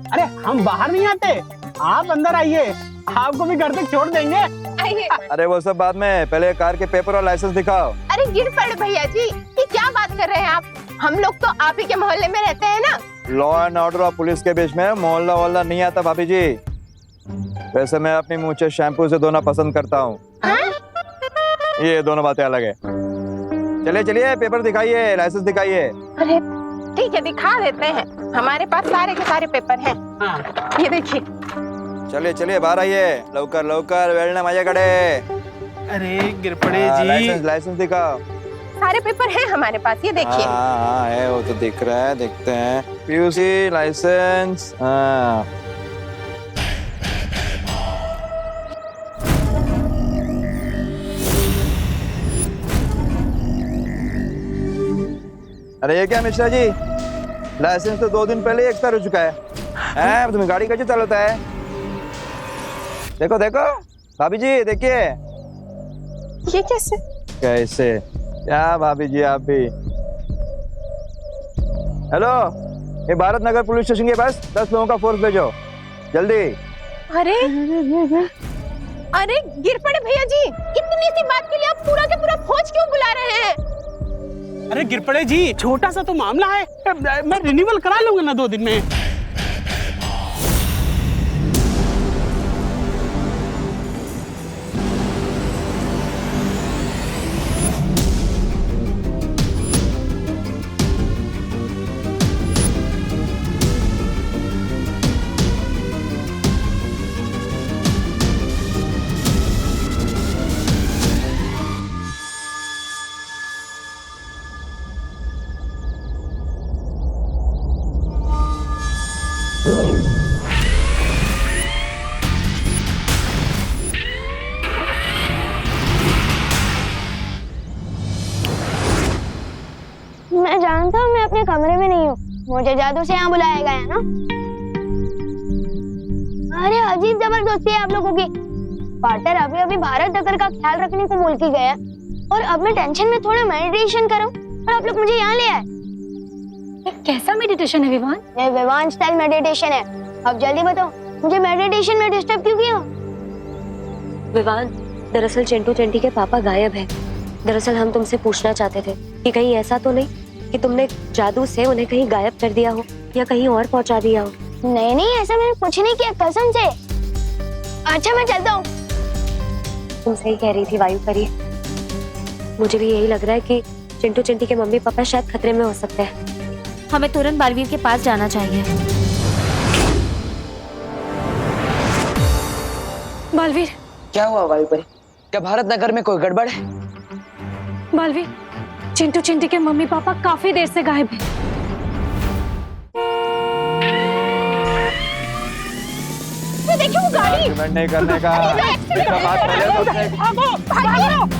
अरे हम बाहर नहीं आते, आप अंदर आइए, आपको भी घर तक छोड़ देंगे।
आइए।
अरे वो सब बाद में, पहले कार के पेपर और लाइसेंस दिखाओ।
अरे गिरपड़ भैया जी, ये क्या बात कर रहे हैं आप? हम लोग तो आप ही के मोहल्ले में रहते हैं ना।
लॉ एंड ऑर्डर और पुलिस के बीच में मोहल्ला वोहल्ला नहीं आता भाभी जी। वैसे मैं अपनी मूंछें शैम्पू से धोना पसंद करता हूँ। ये दोनों बातें अलग है। चलिए चलिए पेपर दिखाइए, लाइसेंस दिखाइए।
अरे ठीक है दिखा देते हैं, हमारे पास सारे के सारे पेपर हैं। ये देखिए।
चलिए चलिए बाहर आइए, लवकर लवकर, वेळ ना माझ्याकडे।
अरे गिरपड़े जी
लाइसेंस दिखाओ।
सारे पेपर हैं हमारे पास, ये देखिए।
हाँ है, वो तो दिख रहा है, देखते हैं। पीयूसी लाइसेंस, हाँ। अरे ये क्या मिश्रा जी, लाइसेंस तो 2 दिन पहले ही एक्सपायर हो चुका है। तुम्हें गाड़ी कैसे चलाता है? देखो देखो भाभी जी, देखिए।
ये कैसे?
कैसे क्या भाभी जी आप भी? हेलो, ये भारत नगर पुलिस स्टेशन के पास 10 लोगों का फोर्स भेजो जल्दी।
अरे अरे गिरपड़े भैया जी, इतनी सी बात के लिए आप पूरा के पूरा फौज क्यों बुला रहे हैं?
अरे गिरपड़े जी छोटा सा तो मामला है, मैं रिन्यूअल करा लूंगा ना 2 दिन में।
मैं जानता हूँ मैं अपने कमरे में नहीं हूँ, मुझे जादू से यहाँ बुलाया गया है ना। अरे अजीब जबरदस्ती है आप लोगों की। पार्टनर अभी अभी भारत नगर का ख्याल रखने को बोल के गया, और अब मैं टेंशन में थोड़ा मेडिटेशन करूँ और आप लोग मुझे यहाँ ले आए।
ये कैसा मेडिटेशन है विवान?
ये विवान स्टाइल मेडिटेशन है। अब जल्दी बताओ, मुझे मेडिटेशन में डिस्टर्ब क्यों किया?
विवान, दरअसल चिंटू चिंटी के पापा गायब हैं। दरअसल हम तुमसे पूछना चाहते थे कि कहीं ऐसा तो नहीं कि तुमने जादू से उन्हें कहीं गायब कर दिया हो या कहीं और पहुंचा दिया हो।
नहीं नहीं, ऐसा मैंने कुछ नहीं किया, कसम से। अच्छा मैं चलता हूँ।
तुम सही कह रही थी वायु परी। मुझे भी यही लग रहा है कि चिंटू चिंटी के मम्मी पापा शायद खतरे में हो सकते हैं। हमें तुरंत बालवीर के पास जाना चाहिए।
बालवीर,
क्या हुआ वायु परी? क्या भारत नगर में कोई गड़बड़ है?
बालवीर, चिंटू चिंटी के मम्मी पापा काफी देर से गायब हैं। देखिए वो गाड़ी।
आर्गुमेंट नहीं करने का। बात पहले
भागो, भागो।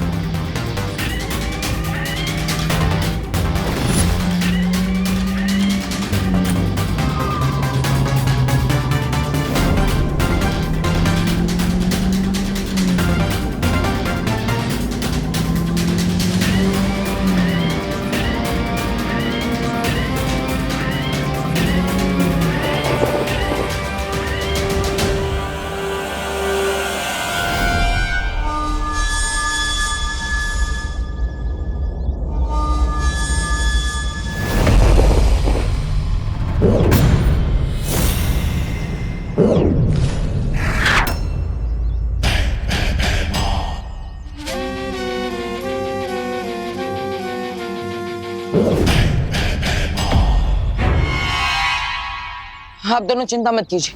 आप दोनों चिंता मत कीजिए,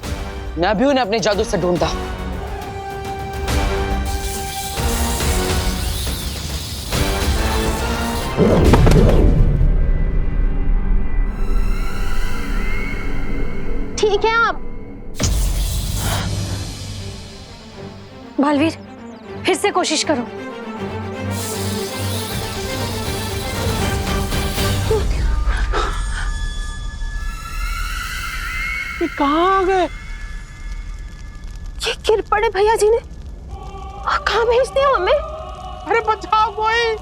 मैं भी उन्हें अपने जादू से ढूंढता हूं।
ठीक है आप। बालवीर, फिर से कोशिश करो।
कहाँ आ गए?
ये गिर पड़े भैया जी ने कहाँ भेज दिया हमें?
अरे बचाओ कोई,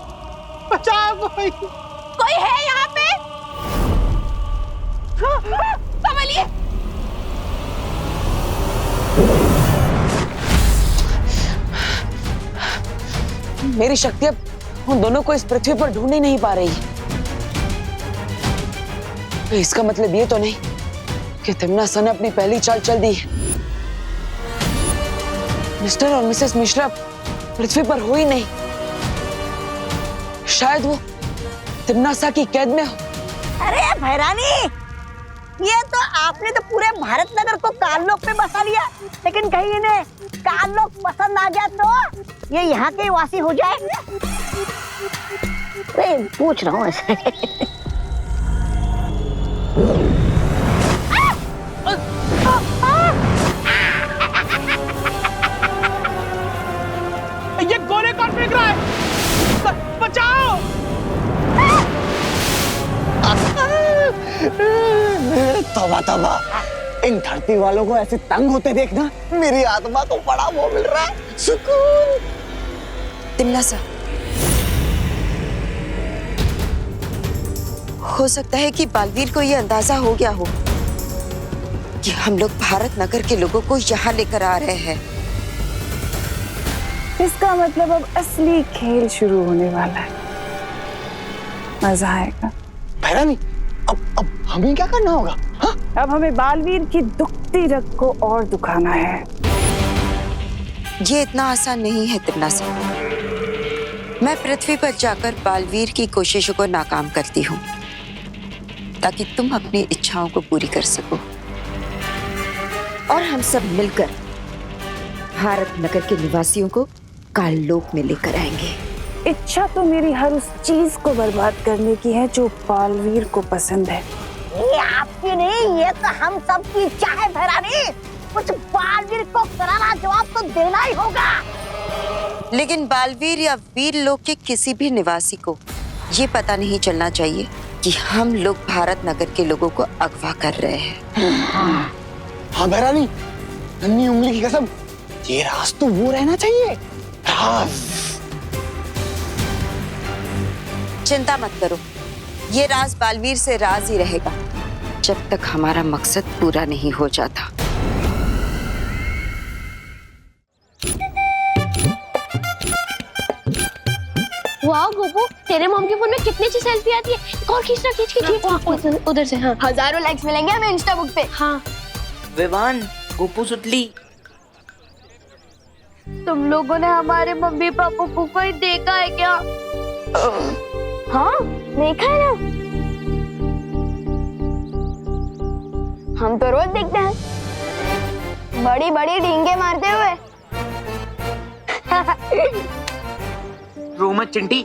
बचाओ कोई।
कोई है यहाँ पे? संभलिए।
मेरी शक्ति अब उन दोनों को इस पृथ्वी पर ढूंढ ही नहीं पा रही है। तो इसका मतलब ये तो नहीं कि तिम्नासा ने अपनी पहली चाल चल दी है। मिस्टर और मिसेस मिश्रा पृथ्वी पर हो ही नहीं। शायद वो तिम्नासा की कैद में हो।
अरे भैरानी, ये तो आपने तो पूरे भारत नगर को काललोक में बसा लिया, लेकिन कहीं इन्हें काललोक पसंद आ गया तो ये यहाँ के वासी हो जाए। मैं पूछ रहा हूँ ऐसे।
ये गोले कौन फेंक रहा है? बचाओ!
तौबा तौबा, इन धरती वालों को ऐसे तंग होते देखना मेरी आत्मा को बड़ा वो मिल रहा है, सुकून।
तिम्नासा, हो सकता है कि बालवीर को यह अंदाजा हो गया हो कि हम लोग भारत नगर के लोगों को यहाँ लेकर आ रहे हैं।
इसका मतलब अब असली खेल शुरू होने वाला है, मजा आएगा।
भैरानी, अब हमें क्या करना होगा? हाँ?
अब हमें बालवीर की दुखती रग को और दुखाना है।
ये इतना आसान नहीं है तिम्नासा। मैं पृथ्वी पर जाकर बालवीर की कोशिशों को नाकाम करती हूँ ताकि तुम अपनी इच्छाओं को पूरी कर सको और हम सब मिलकर भारत नगर के निवासियों को काललोक में लेकर आएंगे।
इच्छा तो मेरी हर उस चीज को बर्बाद करने की है जो बालवीर को पसंद है।
ये आपकी नहीं, ये तो हम सब की इच्छा है भैरानी। कुछ बालवीर को करारा जवाब तो देना ही होगा।
लेकिन बालवीर या वीर लोक के किसी भी निवासी को ये पता नहीं चलना चाहिए कि हम लोग भारत नगर के लोगों को अगवा कर रहे हैं।
हाँ भैरानी, नन्ही उंगली की कसम, ये राज तो वो रहना चाहिए।
चिंता मत करो, ये राज बालवीर से राज ही रहेगा जब तक हमारा मकसद पूरा नहीं हो जाता।
वाह गोपू, तेरे मॉम के फोन में कितनी अच्छी सेल्फी आती है। एक और खींचना, खींच उधर से। हाँ, हजारों लाइक्स मिलेंगे हमें इंस्टा बुक पे। हाँ
विवान, गोपू सुतली,
तुम लोगों ने हमारे मम्मी पापा को कोई देखा है क्या? हाँ देखा है ना, हम तो रोज देखते हैं, बड़ी बड़ी डींगे मारते हुए।
रोमत चिंटी,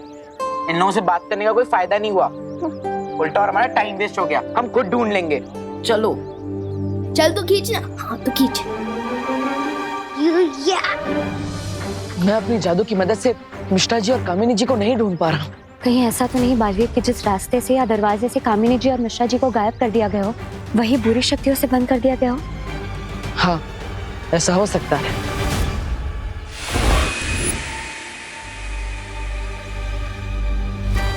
इन लोगों से बात करने का कोई फायदा नहीं हुआ, उल्टा और हमारा टाइम वेस्ट हो गया। हम खुद ढूंढ लेंगे, चलो।
चल तो खींचना। हाँ तो खींच।
मैं अपनी जादू की मदद से मिश्रा जी और कामिनी जी को नहीं ढूंढ पा रहा हूँ।
कहीं ऐसा तो नहीं बालवीर कि जिस रास्ते से या दरवाजे से कामिनी जी और मिश्रा जी को गायब कर दिया गया हो, वही बुरी शक्तियों से बंद कर दिया गया हो?
हाँ, ऐसा हो सकता है।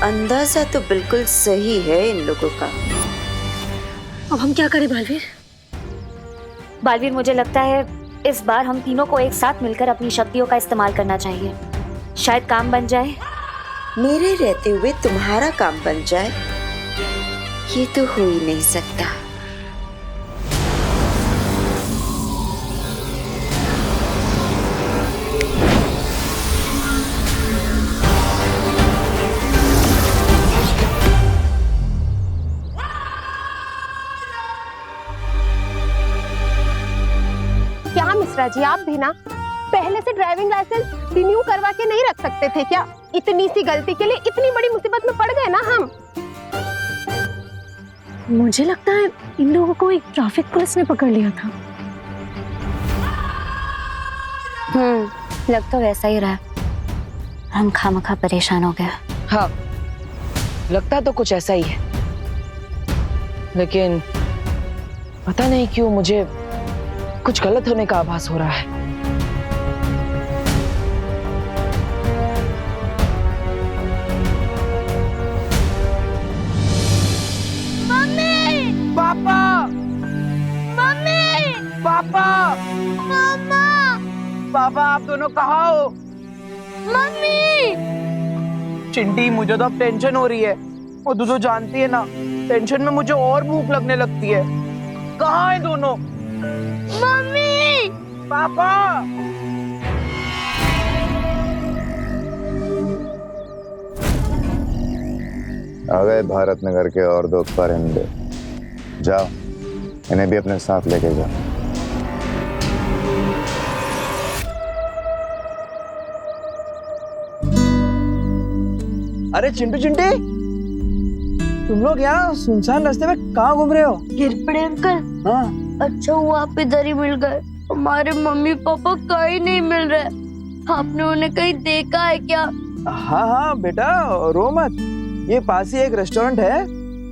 अंदाजा तो बिल्कुल सही है इन लोगों का।
अब हम क्या करें बालवीर? बालवीर, मुझे लगता है इस बार हम तीनों को एक साथ मिलकर अपनी शक्तियों का इस्तेमाल करना चाहिए। शायद काम बन जाए।
मेरे रहते हुए तुम्हारा काम बन जाए, ये तो हो ही नहीं सकता।
क्या मिश्रा जी, आप भी ना पहले से ड्राइविंग लाइसेंस रिन्यू करवा के नहीं रख सकते थे क्या? इतनी सी गलती के लिए इतनी बड़ी मुसीबत में पड़ गए ना हम।
मुझे लगता है इन लोगों को एक ट्रैफिक पुलिस ने पकड़ लिया था। लग तो वैसा ही रहा। हम खामखा परेशान हो गए।
हाँ, लगता तो कुछ ऐसा ही है, लेकिन पता नहीं क्यों मुझे कुछ गलत होने का आभास हो रहा है।
मम्मी!
पापा!
मम्मी!
पापा!
मामा!
पापा, आप दोनों कहाँ हो?
मम्मी!
चिंटी, मुझे तो अब टेंशन हो रही है। वो तू तो जानती है ना, टेंशन में मुझे और भूख लगने लगती है। कहाँ है दोनों?
मम्मी!
पापा!
आ गए भारत नगर के और दो परिंदे। जाओ, इन्हें भी अपने साथ लेके जाओ।
अरे चिंटू चिंटी, तुम लोग यहाँ सुनसान रास्ते में कहाँ घूम रहे हो?
गिरपड़े अंकल।
हाँ,
अच्छा हुआ आप इधर ही मिल गए। हमारे मम्मी पापा कहीं नहीं मिल रहे। आपने उन्हें कहीं देखा है क्या?
हाँ हाँ बेटा, रो मत। ये पास ही एक रेस्टोरेंट है,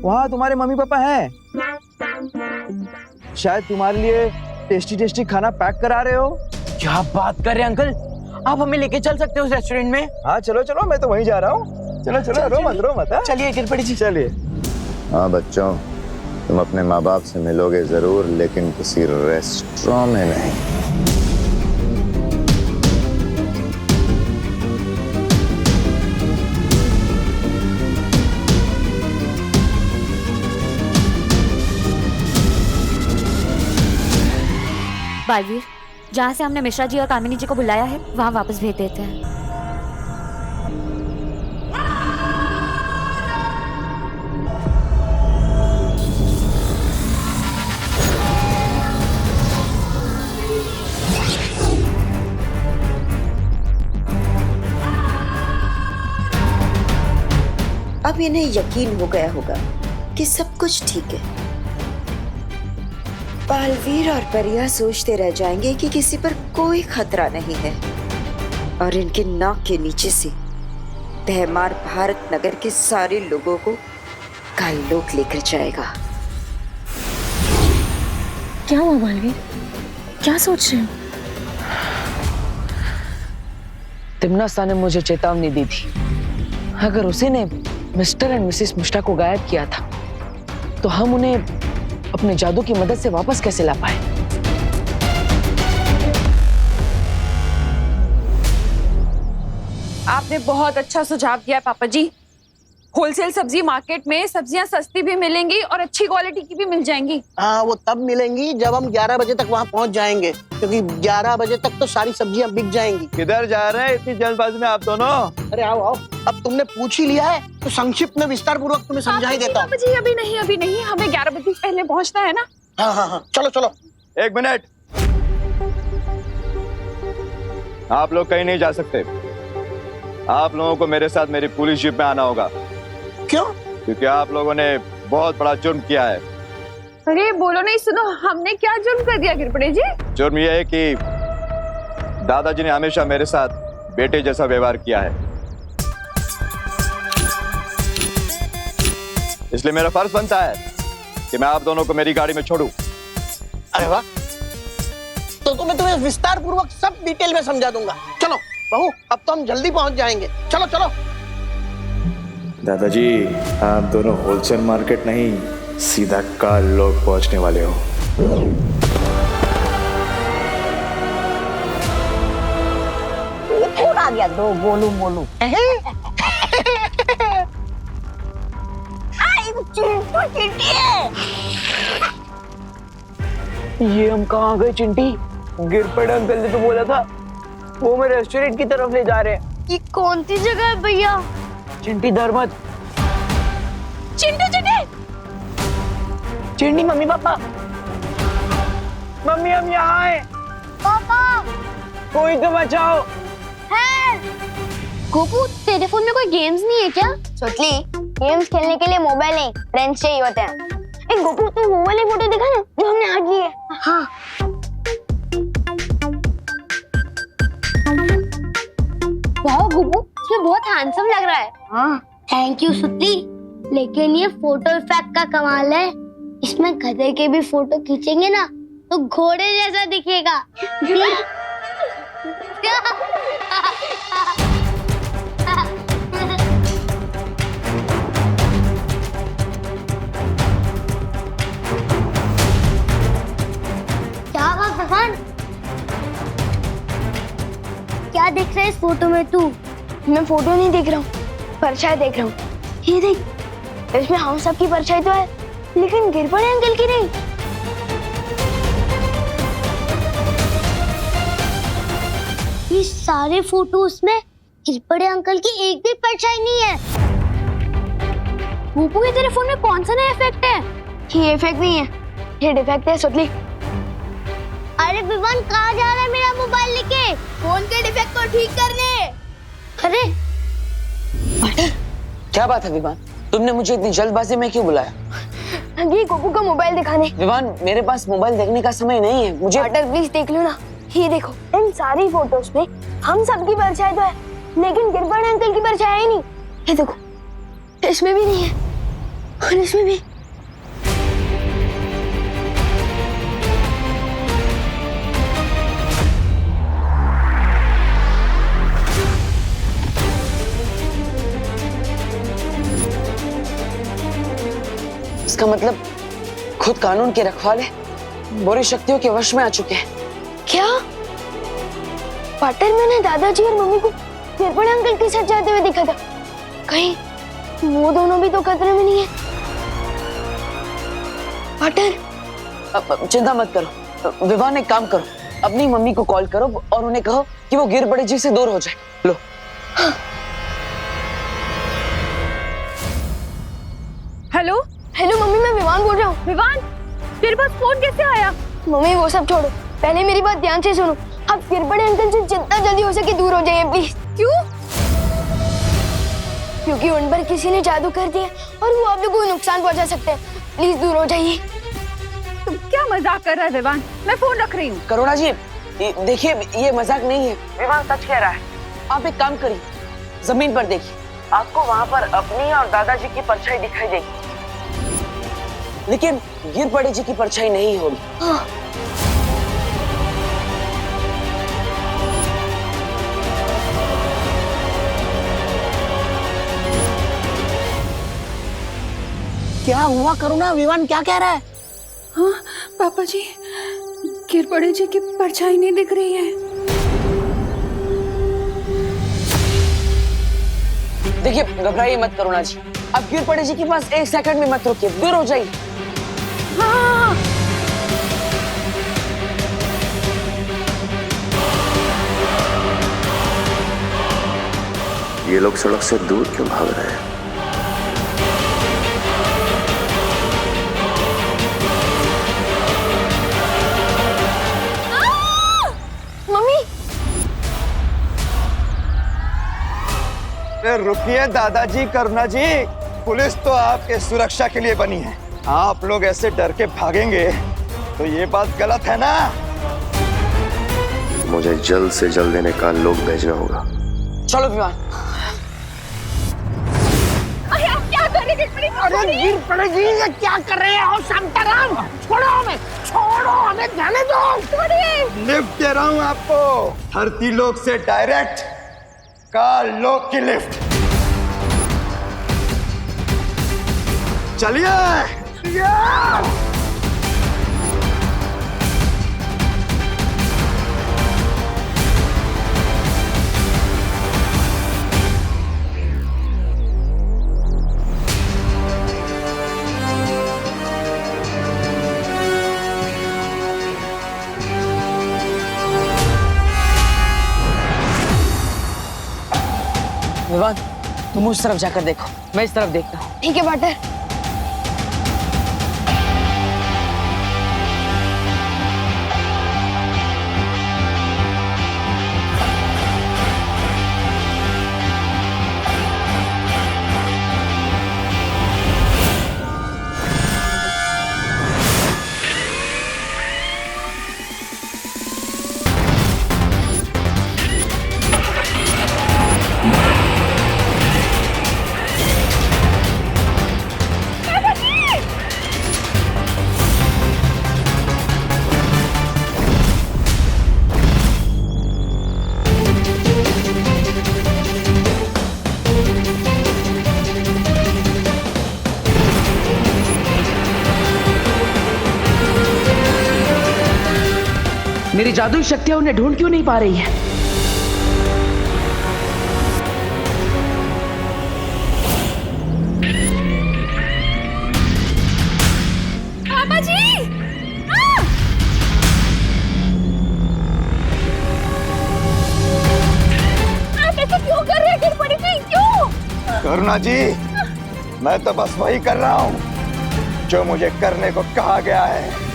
वहाँ तुम्हारे मम्मी पापा हैं। शायद तुम्हारे लिए टेस्टी टेस्टी खाना पैक करा रहे हो।
क्या बात कर रहे हैं अंकल, आप हमें लेके चल सकते हो उस रेस्टोरेंट में?
हाँ चलो चलो, मैं तो वहीं जा रहा हूँ। चलो चलो, रो मत। हाँ?
चलिए गिरपड़ी जी,
चलिए।
हाँ बच्चों, तुम अपने माँ बाप से मिलोगे जरूर, लेकिन किसी रेस्टोरेंट में नहीं।
बालवीर, जहाँ से हमने मिश्रा जी और कामिनी जी को बुलाया है, वहाँ वापस भेज देते हैं।
अब इन्हें यकीन हो गया होगा कि सब कुछ ठीक है। बालवीर और परिया सोचते रह जाएंगे कि किसी पर कोई खतरा नहीं है, और इनके नाक के नीचे से भैमार भारत नगर के सारे लोगों को काईलोक लेकर जाएगा।
क्या हुआ बालवीर? क्या सोच रहे हो?
तिम्नासा ने मुझे चेतावनी दी थी, अगर उसी ने मिस्टर एंड मिसेस मिश्रा को गायब किया था, तो हम उन्हें अपने जादू की मदद से वापस कैसे ला पाए?
आपने बहुत अच्छा सुझाव दिया पापा जी। होलसेल सब्जी मार्केट में सब्जियां सस्ती भी मिलेंगी और अच्छी क्वालिटी की भी मिल जाएंगी।
हाँ, वो तब मिलेंगी जब हम 11 बजे तक वहाँ पहुँच जाएंगे, क्योंकि 11 बजे तक तो सारी सब्जियां बिक जाएंगी।
किधर जा रहे हैं इतनी जल्दबाजी में आप दोनों?
अरे आओ आओ, अब तुमने पूछ ही लिया है तो संक्षिप्त में विस्तार पूर्वक तुम्हें समझा ही देता हूँ।
जी अभी नहीं, हमें 11 बजे पहले पहुँचना है ना।
हाँ हाँ हाँ, चलो चलो।
1 मिनट, आप लोग कहीं नहीं जा सकते। आप लोगों को मेरे साथ मेरी पुलिस जीप में आना होगा।
क्यों?
क्योंकि आप लोगों ने बहुत बड़ा जुर्म किया है।
अरे बोलो नहीं, सुनो, हमने क्या जुर्म कर दिया गिरपड़े जी?
जुर्म यह है कि दादाजी ने हमेशा मेरे साथ बेटे जैसा व्यवहार किया है, इसलिए मेरा फर्ज बनता है कि मैं आप दोनों को मेरी गाड़ी में छोड़ूं।
अरे वाह, तो मैं तुम्हें विस्तार पूर्वक सब डिटेल में समझा दूंगा। चलो बहू, अब तो हम जल्दी पहुंच जाएंगे। चलो चलो।
दादाजी, आप दोनों होलसेल मार्केट नहीं, सीधा काल लोग पहुंचने वाले हो।
थोड़ा गया दो बोलू बोलू।
ये हम कहाँ गए चिंटी? गिरपड़ अंकल ने तो बोला था वो हमें रेस्टोरेंट की तरफ ले जा रहे हैं।
ये कौन सी जगह है भैया?
चिंटी डर मत।
चिंटू चिंटी,
चिंटी मम्मी पापा, मम्मी हम यहाँ हैं।
पापा
कोई तो बचाओ।
है गोपू, तेरे फोन में कोई गेम्स नहीं है क्या?
सोचली, गेम्स खेलने के लिए मोबाइल नहीं, फ्रेंड्स चाहिए होते हैं। एक गोपू, तू वो वाली फोटो दिखा ना जो हमने आज ली है।
हाँ, वाह गोपू, इसमें बहुत हैंडसम लग रहा है।
हाँ, थैंक यू सुतली, लेकिन ये फोटो इफेक्ट का कमाल है। इसमें गधे के भी फोटो खींचेंगे ना तो घोड़े जैसा दिखेगा। क्या बात भगवान, क्या देख रहा है इस फोटो में तू? मैं फोटो नहीं देख रहा हूँ, परछाई देख रहा हूँ। ये देख, इसमें हम सब की परछाई तो है, लेकिन गिरपड़े अंकल की नहीं। ये सारे फोटोज में गिरपड़े अंकल की एक भी परछाई नहीं है।
गोपू, ये तेरे फोन में कौन सा नया इफेक्ट है?
ये इफेक्ट नहीं है, ये डिफेक्ट है सुतली। अरे विवान, कहाँ जा रहा है मेरा मोबाइल लेके? फोन के डिफेक्ट को ठीक करने। अरे
क्या बात है विवान, तुमने मुझे इतनी जल्दबाजी में क्यों बुलाया?
ये गोपू का मोबाइल दिखाने।
विवान, मेरे पास मोबाइल देखने का समय नहीं है, मुझे।
पार्टनर प्लीज देख लो ना, ये देखो, इन सारी फोटोज में हम सबकी परछाई तो है, लेकिन गिरपड़े अंकल की परछाई नहीं। ये देखो, इसमें भी नहीं है और इसमें भी।
इसका मतलब खुद कानून के रखवाले बुरी शक्तियों के वश में आ चुके हैं।
क्या? पार्टनर, मैंने दादाजी और मम्मी को गिरपड़े अंकल के साथ जाते हुए देखा था। कहीं वो दोनों भी तो खतरे में नहीं है? पार्टनर,
चिंता मत करो विवान, एक काम करो, अपनी मम्मी को कॉल करो और उन्हें कहो कि वो गिरपड़े जी से दूर हो जाए। लो।
हाँ।
हेलो
हेलो मम्मी, मैं विवान बोल रहा हूँ।
विवान, तेरे पास फोन कैसे आया?
मम्मी वो सब छोड़ो, पहले मेरी बात ध्यान से सुनो। आप गिरपड़े अंकल से जितना जल्दी हो सके दूर हो जाइए प्लीज।
क्यों?
क्योंकि उन पर किसी ने जादू कर दिया और वो आप लोगों को नुकसान पहुंचा सकते हैं। प्लीज दूर हो जाइए।
तुम क्या मजाक कर रहा है विवान? मैं फोन रख रही हूँ।
करुणा जी, देखिए ये मजाक नहीं है, विवान सच कह रहा है। आप एक काम करिए, जमीन पर देखिए, आपको वहाँ पर अपनी और दादाजी की परछाई दिखाई देगी, लेकिन गिरपड़े जी की परछाई नहीं होगी।
हाँ।
क्या हुआ करुणा? विवान क्या कह रहा है?
हाँ पापा जी, गिरपड़े जी की परछाई नहीं दिख रही है।
देखिए घबराइए मत करुणा जी, अब गिरपड़े जी के पास 1 सेकंड में मत रुकिए, दूर हो जाइए।
हाँ
ये लोग सड़क से दूर क्यों भाग रहे हैं?
मम्मी
रुकिए दादाजी, करुणा जी, पुलिस तो आपके सुरक्षा के लिए बनी है। आप लोग ऐसे डर के भागेंगे तो ये बात गलत है ना?
मुझे जल्द से जल्द इन्हें का लोग भेजना होगा।
चलो विमान।
अरे आप क्या कर रहे हैं? अरे गिरपड़े जी ये क्या कर रहे हो? शांताराम छोड़ो हमें जाने दो।
लिफ्ट दे रहा हूं आपको, धरती लोक से डायरेक्ट काल लोक की लिफ्ट। चलिए।
विवान तुम उस तरफ जाकर देखो, मैं इस तरफ देखता हूँ।
ठीक है बाटर।
मेरी जादुई शक्तियां उन्हें ढूंढ क्यों नहीं पा रही है?
पापा जी आप ऐसे क्यों कर रहे हैं? गिरपड़ी जी क्यों?
करुणा जी, मैं तो बस वही कर रहा हूं जो मुझे करने को कहा गया है।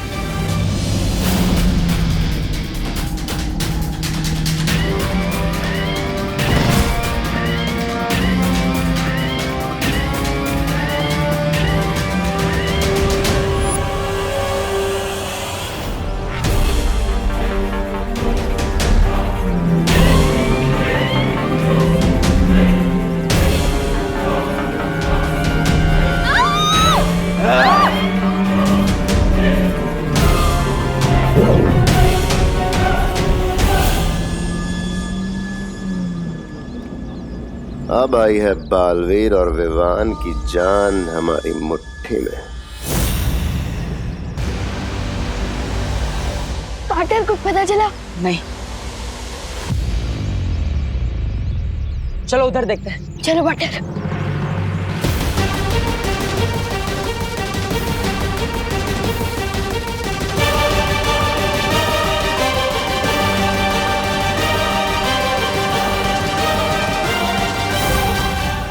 अब आई है बालवीर और विवान की जान हमारी मुट्ठी में।
बाटर को पता चला?
नहीं। चलो उधर देखते हैं।
चलो बाटर।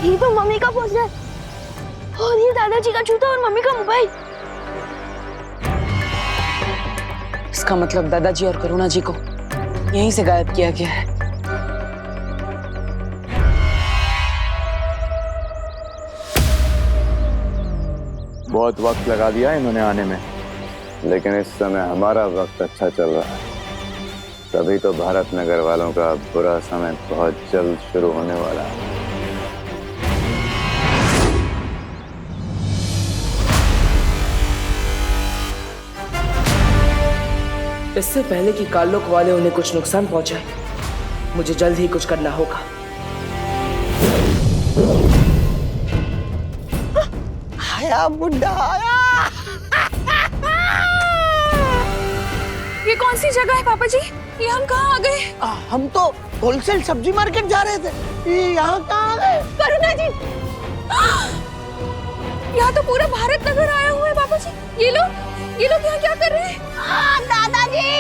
ये तो मम्मी का पोस्टर और ये दादाजी का जूता और मम्मी का मोबाइल।
इसका मतलब दादाजी और करुणा जी को यहीं से गायब किया गया है।
बहुत वक्त लगा दिया इन्होंने आने में, लेकिन इस समय हमारा वक्त अच्छा चल रहा है। तभी तो भारत नगर वालों का बुरा समय बहुत जल्द शुरू होने वाला है।
इससे पहले कि कालोक वाले उन्हें कुछ नुकसान पहुंचाए, मुझे जल्द ही कुछ करना होगा।
आया बुड्ढा आया।
ये कौन सी जगह है पापा जी? ये हम कहाँ आ गए?
हम तो होलसेल सब्जी मार्केट जा रहे थे, ये यहाँ कहाँ आ गए?
करुणा जी, यहाँ तो पूरा भारत नगर आया हुआ है पापा जी। ये लोग यहाँ क्या कर रहे हैं?
दादाजी,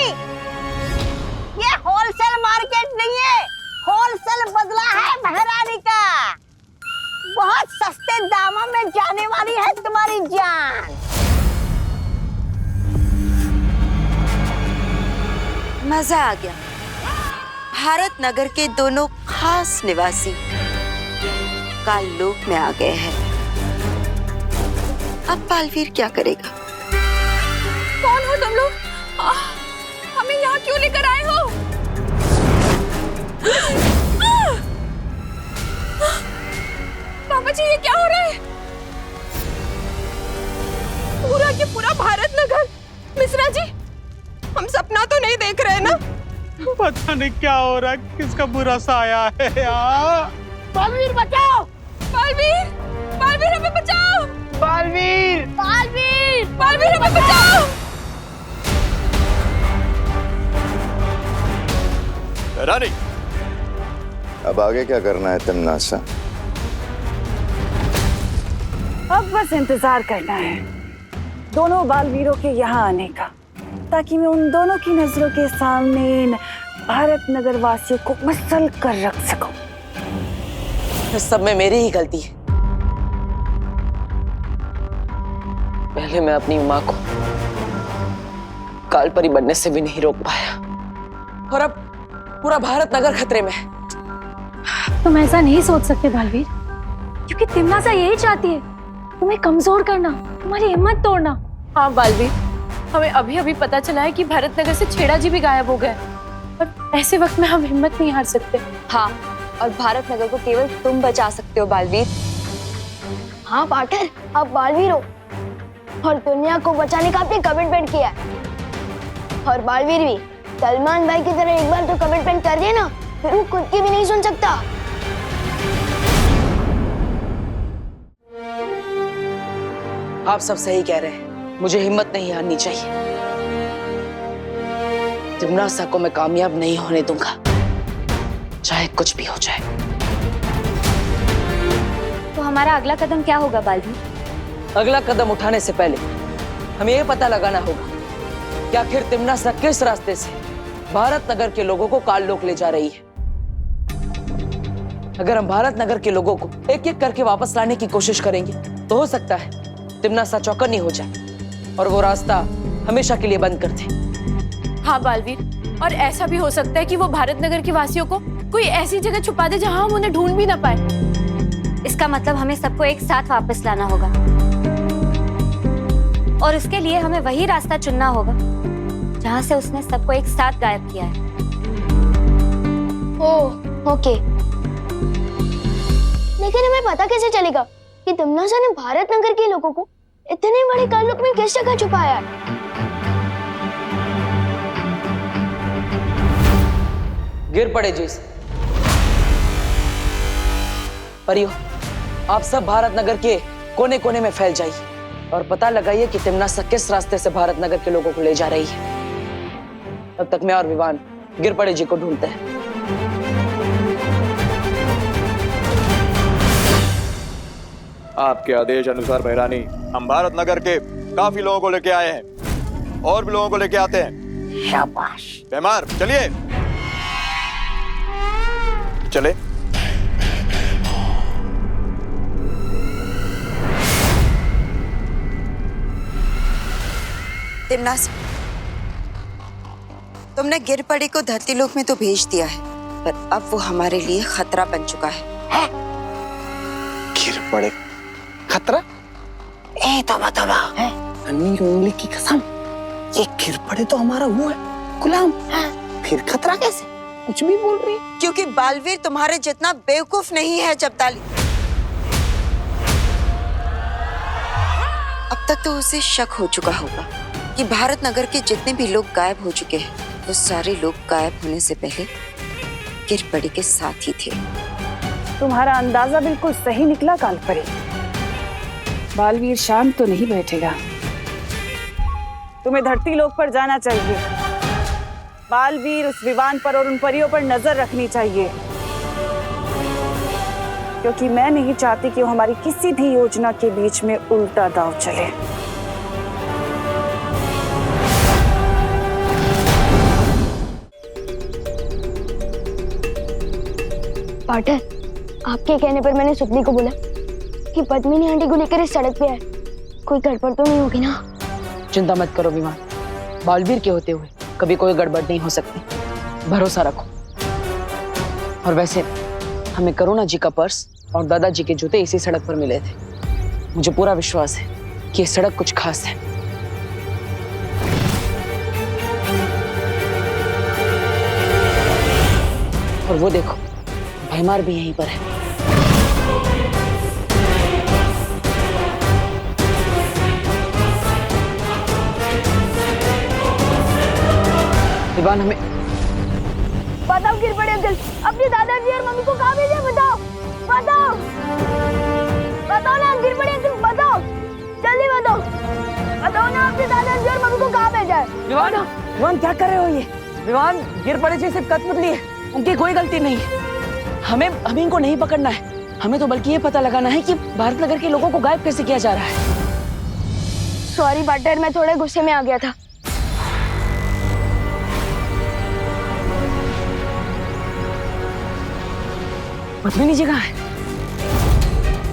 ये होलसेल मार्केट नहीं है, होलसेल बदला है महारानी का। बहुत सस्ते दामों में जाने वाली है तुम्हारी जान।
मजा आ गया। भारत नगर के दोनों खास निवासी काल लोक में आ गए हैं। अब बालवीर क्या करेगा?
कौन हो तुम लोग? हमें यहाँ क्यों लेकर आए हो? पापा जी, ये क्या हो रहा है? पूरा के पूरा भारत नगर। मिश्रा जी, हम सपना तो नहीं देख रहे ना?
पता नहीं क्या हो रहा है, किसका बुरा सा आया है यार।
बालवीर बचाओ!
बालवीर, बालवीर हमें बचाओ!
बालवीर,
बालवीर, बालवीर हमें बचाओ!
रानी, अब आगे क्या करना है तिमनासा?
अब बस इंतजार करना है दोनों बालवीरों के यहाँ आने का, ताकि मैं उन दोनों की नजरों के सामने इन भारत नगर वासियों को मसल कर रख सकूं।
इस सब में मेरी ही गलती है। पहले मैं अपनी माँ को कालपरी बनने से भी नहीं रोक पाया, और अब पूरा भारत नगर खतरे में है।
तुम ऐसा नहीं सोच सकते बालवीर, क्योंकि तिमनासा यही चाहती है, तुम्हें कमजोर करना, तुम्हारी हिम्मत तोड़ना।
हाँ बालवीर, हमें अभी अभी पता चला है कि भारत नगर से छेड़ा जी भी गायब हो गए, और ऐसे वक्त में हम हिम्मत नहीं हार सकते।
हाँ, और भारत नगर को केवल तुम बचा सकते हो बालवीर।
हाँ पार्टनर, आप बालवीर हो और दुनिया को बचाने का आपने कमिटमेंट किया है। और बालवीर भी सलमान भाई की तरह एक बार तो कमिटमेंट कर दिया ना, फिर वो खुद की भी नहीं सुन सकता।
आप सब सही कह रहे हैं, मुझे हिम्मत नहीं हारनी चाहिए। तिमनासा को मैं कामयाब नहीं होने दूंगा, चाहे कुछ भी हो जाए।
तो हमारा अगला कदम क्या होगा बालवीर?
अगला कदम उठाने से पहले हमें यह पता लगाना होगा कि आखिर तिमनासा किस रास्ते से भारत नगर के लोगों को काल लोक ले जा रही है। अगर हम भारत नगर के लोगों को एक एक करके वापस लाने की कोशिश करेंगे तो हो सकता है तिमनासा चौकन्नी हो जाए और वो रास्ता हमेशा के लिए बंद कर दे।
हाँ बालवीर, और ऐसा भी हो सकता है कि वो भारत नगर के वासियों को कोई ऐसी जगह छुपा दे जहां हम उन्हें ढूंढ भी ना पाए।
इसका मतलब हमें सबको एक साथ वापस लाना होगा, और उसके लिए हमें वही रास्ता चुनना होगा जहां से उसने सबको एक साथ गायब किया है।
ओके, लेकिन हमें पता कैसे चलेगा कि तिमनासा ने भारत नगर के लोगों को इतने बड़े काल लोक में किस जगह छुपाया है?
गिर पड़े जी। परियो, आप सब भारत नगर के कोने कोने में फैल जाइए और पता लगाइए कि तिमनासा किस रास्ते से भारत नगर के लोगों को ले जा रही है। तब तक मैं और विवान गिर पड़े जी को ढूंढते हैं।
आपके आदेश अनुसार बहरानी, हम भारत नगर के काफी लोगों को लेके आए हैं और भी लोगों को लेके आते हैं।
शाबाश।
बेमार, चलिए चले।
तिमनासा, तुमने गिरपड़ी को धरती लोक में तो भेज दिया है, पर अब वो हमारे लिए खतरा बन चुका है।
गिरपड़े
खतरा? ए तौबा तौबा, अन्नी उंगली की कसम, ये गिरपड़े तो हमारा वो है गुलाम, फिर खतरा कैसे? कुछ भी बोल रही।
क्योंकि बालवीर तुम्हारे जितना बेवकूफ नहीं है जब्ताली। अब तक तो उसे शक हो चुका होगा कि भारत नगर के जितने भी लोग गायब हो चुके हैं, वो सारे लोग गायब होने से पहले गिरपड़ी के साथ ही थे।
तुम्हारा अंदाजा बिल्कुल सही निकला कालपरी। बालवीर शांत तो नहीं बैठेगा। तुम्हें धरती लोक पर जाना चाहिए। बालवीर उस विमान पर और उन परियों पर नजर रखनी चाहिए, क्योंकि मैं नहीं चाहती कि वो हमारी किसी भी योजना के बीच में उल्टा दांव चले।
पाटर, आपके कहने पर मैंने सुपली को बोला कि पद्मिनी आंटी को लेकर इस सड़क पे है। कोई गड़बड़ तो नहीं होगी ना?
चिंता मत करो विमान, बालवीर के होते हुए कभी कोई गड़बड़ नहीं हो सकती, भरोसा रखो। और वैसे हमें करुणा जी का पर्स और दादाजी के जूते इसी सड़क पर मिले थे। मुझे पूरा विश्वास है कि ये सड़क कुछ खास है। और वो देखो, भैमार भी यहीं पर है। विवान, हमें
बताओ गिर पड़े अंकल, अपने दादाजी और मम्मी को कहाँ भेजा? बताओ बताओ बताओ ना गिर पड़े अंकल, बताओ जल्दी बताओ। बताओ ना अपने दादाजी और मम्मी को कहाँ भेजा है?
विवान, विवान क्या कर रहे हो ये? विवान, गिर पड़े से सिर्फ कत निकली है, उनकी कोई गलती नहीं है। हमें इनको नहीं पकड़ना है, हमें तो बल्कि ये पता लगाना है कि भारत नगर के लोगों को गायब कैसे किया जा रहा है।
सॉरी पाटर, मैं थोड़े गुस्से में आ गया था।
पद्मिनी जी कहाँ है?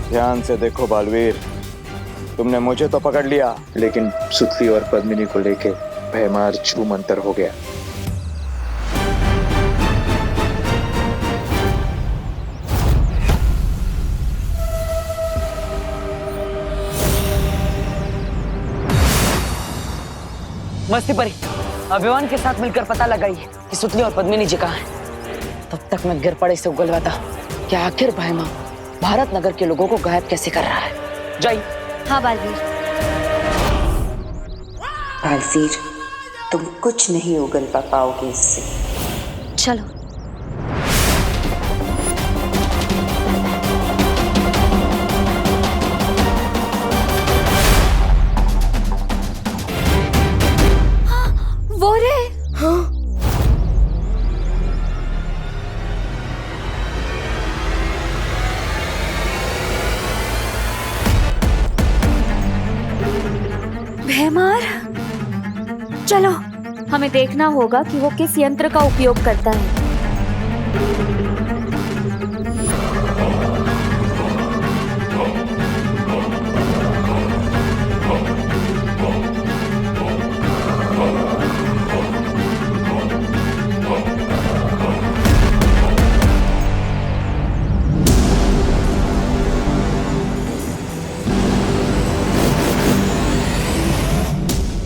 ध्यान से देखो बालवीर, तुमने मुझे तो पकड़ लिया, लेकिन सुतली और पद्मिनी को लेके भैमार छू मंतर हो गया।
मस्ती परी, अभिमान के साथ मिलकर पता लगाइए कि सुतली और पद्मिनी जी कहाँ हैं। तब तक मैं गिर पड़े से उगलवाता कि आखिर भैमा भारत नगर के लोगों को गायब कैसे कर रहा है। जाइए।
हाँ बालवीर।
बालवीर, तुम कुछ नहीं उगलवा पाओगे इससे।
चलो। वो रे। हाँ। भैमार, चलो हमें देखना होगा कि वो किस यंत्र का उपयोग करता है।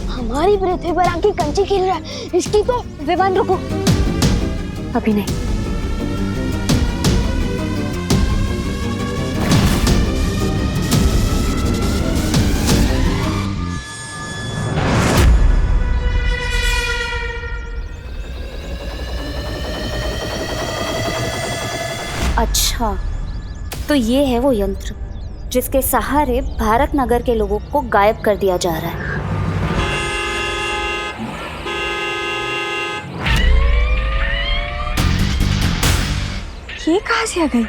हमारी पृथ्वी पर आके कंची खेल रहा है, इसकी तो।
विवान रुको, अभी नहीं। अच्छा, तो ये है वो यंत्र जिसके सहारे भारत नगर के लोगों को गायब कर दिया जा रहा है।
ये कहाँ से आ गई?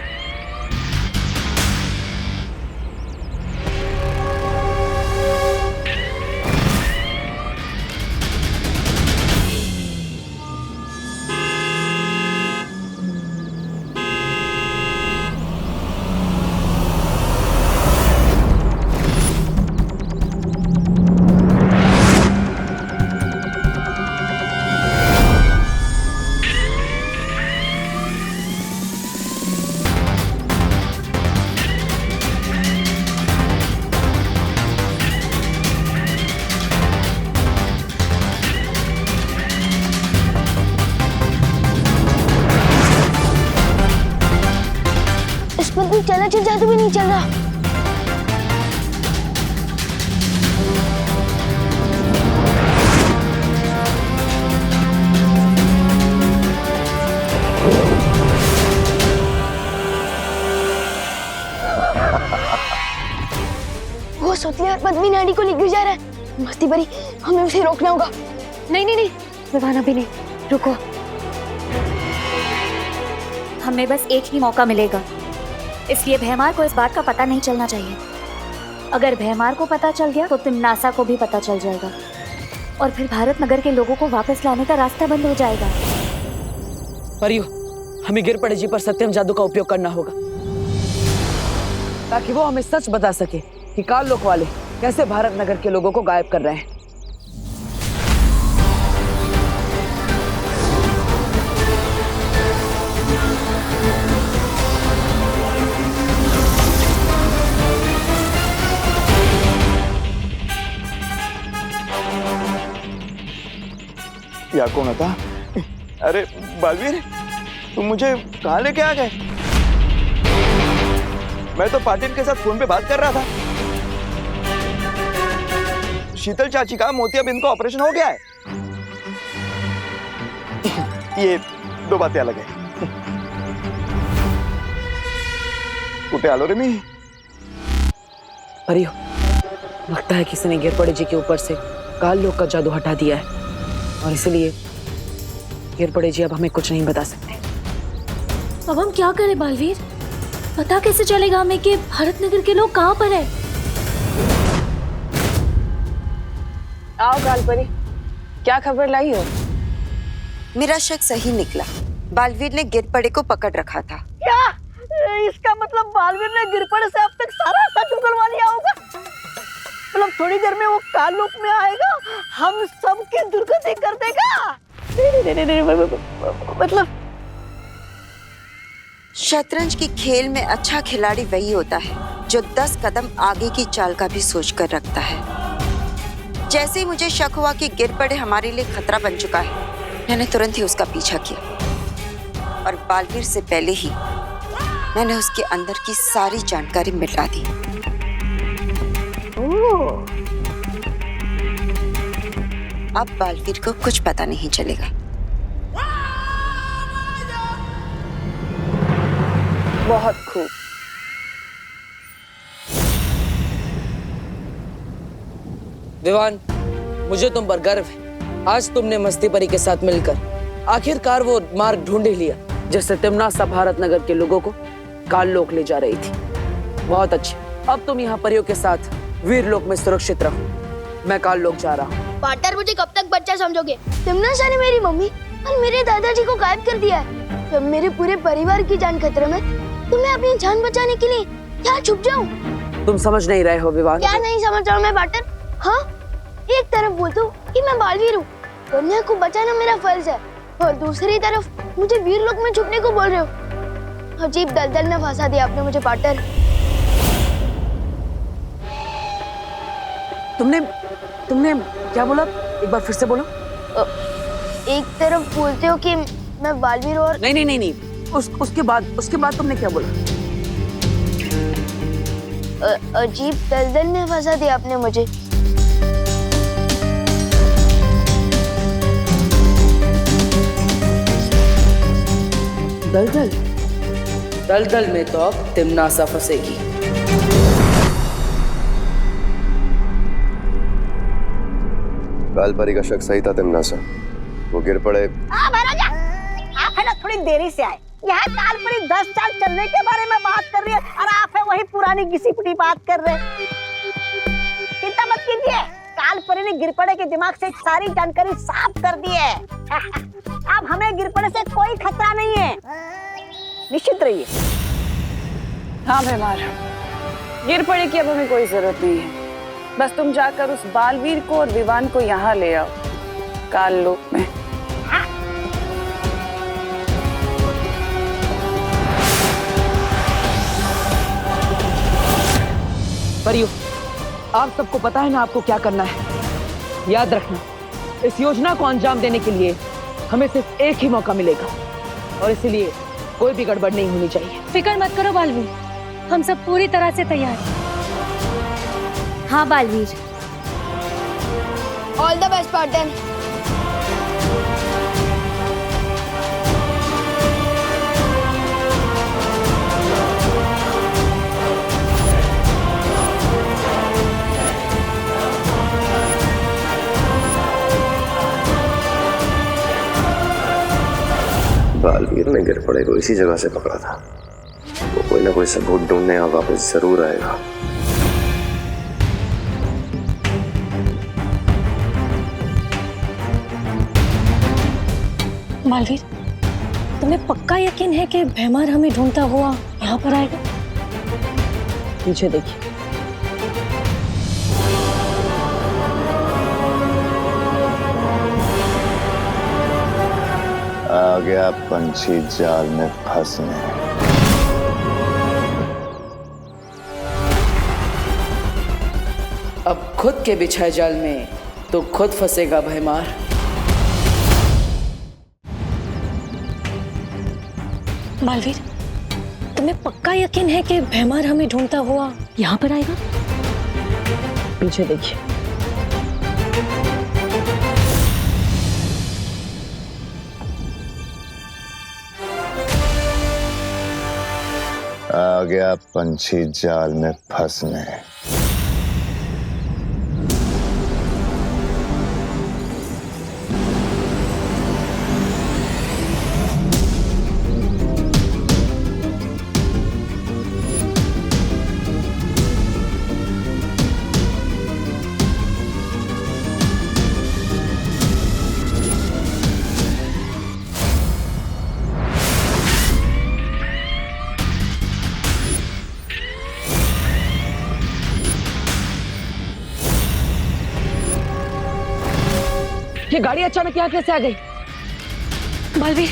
चलचित्र जादू भी नहीं चल रहा। सुतली और पद्मिनी आंटी को लेकर जा रहा है। मस्ती परी, हमें उसे रोकना होगा।
नहीं नहीं नहीं विवान, अभी नहीं, रुको। हमें बस एक ही मौका मिलेगा, इसलिए भैमार को इस बात का पता नहीं चलना चाहिए। अगर भैमार को पता चल गया तो तिमनासा को भी पता चल जाएगा और फिर भारत नगर के लोगों को वापस लाने का रास्ता बंद हो जाएगा।
परियो, हमें गिरपड़े जी पर सत्यम जादू का उपयोग करना होगा ताकि वो हमें सच बता सके कि काल लोक वाले कैसे भारत नगर के लोगों को गायब कर रहे हैं।
या कौन था? अरे बालवीर, तुम मुझे कहाँ लेके आ गए? मैं तो पाटिल के साथ फोन पे बात कर रहा था। शीतल चाची का मोतियाबिंद का ऑपरेशन हो गया है। ये दो बातें अलग है। कुटे आलो रे मी।
परियो, लगता है किसी ने गिरपड़े जी के ऊपर से काल लोक का जादू हटा दिया है और इसलिए गिरपड़े जी अब हमें कुछ नहीं बता सकते।
अब हम क्या करें बालवीर? पता कैसे चलेगा हमें कि भारत नगर के लोग कहाँ पर है?
आओ कालपरी, क्या खबर लाई हो?
मेरा शक सही निकला। बालवीर ने गिरपड़े को पकड़ रखा था।
क्या इसका मतलब बालवीर ने गिरपड़े से अब तक सारा सच उगलवा लिया होगा? मतलब थोड़ी देर में वो काल लोक में आएगा, हम सबकी दुर्गति कर देगा। नहीं, मतलब
शतरंज की खेल में अच्छा खिलाड़ी वही होता है जो 10 कदम आगे की चाल का भी सोच कर रखता है। जैसे ही मुझे शक हुआ कि गिरपड़े हमारे लिए खतरा बन चुका है, मैंने तुरंत ही उसका पीछा किया और बालवीर से पहले ही मैंने उसके अंदर की सारी जानकारी मिटा दी। अब बालवीर को कुछ पता नहीं चलेगा।
बहुत खूब। विवान, मुझे तुम पर गर्व है। आज तुमने मस्ती परी के साथ मिलकर आखिरकार वो मार्ग ढूंढ ही लिया जिससे तिमनासा भारत नगर के लोगों को काल लोक ले जा रही थी। बहुत अच्छे। अब तुम यहाँ परियों के साथ वीर लोक में सुरक्षित रहो। मैं काल लोक जा रहा हूँ।
पार्टनर, मुझे कब तक बच्चा समझोगे? तिमनासा ने मेरी मम्मी और मेरे दादाजी को गायब कर दिया है। जब मेरे पूरे परिवार की जान खतरे में, तो मैं अपनी जान बचाने के लिए क्या छुप जाऊं?
तुम समझ नहीं रहे हो विवान।
क्या नहीं समझ रहा हूँ मैं पार्टनर? हाँ, एक तरफ बोलता हूँ कि मैं बालवीर हूँ, दुनिया को बचाना मेरा फर्ज है, और दूसरी तरफ मुझे वीर लोक में छुपने को बोल रहे हो। अजीब दलदल में फंसा दिया आपने मुझे पार्टनर।
तुमने क्या बोला? एक बार फिर से बोलो।
एक तरफ बोलते हो कि मैं बालवीर और
नहीं। उसके बाद तुमने क्या बोला?
अजीब दलदल में फंसा दिया आपने मुझे।
दलदल में तो अब तिमनासा फंसेगी।
कालपरी का शक सही था। तिमनासा वो गिर पड़े।
महाराजा, आप है ना थोड़ी देरी से आए। यह कालपरी 10 साल चलने के बारे में बात कर रही है और आप है वही पुरानी घिसी पिटी बात कर रहे हैं। चिंता मत कीजिए, कालपरी ने गिरपड़े के दिमाग से सारी जानकारी साफ कर दी है। अब हमें गिरपड़े से कोई खतरा नहीं है, निश्चित रहिए।
हाँ भैमार, गिरपड़े की अब हमें कोई जरूरत नहीं है। बस तुम जाकर उस बालवीर को और विवान को यहाँ ले आओ काल लोक में।
परियो, आप सबको पता है ना आपको क्या करना है। याद रखना, इस योजना को अंजाम देने के लिए हमें सिर्फ एक ही मौका मिलेगा और इसलिए कोई भी गड़बड़ नहीं होनी चाहिए।
फिक्र मत करो बालवीर, हम सब पूरी तरह से तैयार हैं। हाँ Baalveer,
all the best partner.
तूने गिरपड़े को इसी जगह से पकड़ा था। वो कोई ना कोई सबूत ढूंढने और वापस जरूर आएगा।
बालवीर, तुम्हें पक्का यकीन है कि भैमार हमें ढूंढता हुआ यहाँ पर आएगा?
पीछे देखिए।
आ गया पंछी जाल में फंसने।
अब खुद के बिछाए जाल में तो खुद फंसेगा भैमार।
बालवीर, तुम्हें पक्का यकीन है कि भैमार हमें ढूंढता हुआ यहाँ पर आएगा?
पीछे देखिए।
आ गया पंछी जाल में फंसने।
ये गाड़ी अचानक यहाँ कैसे आ गई?
बालवीर,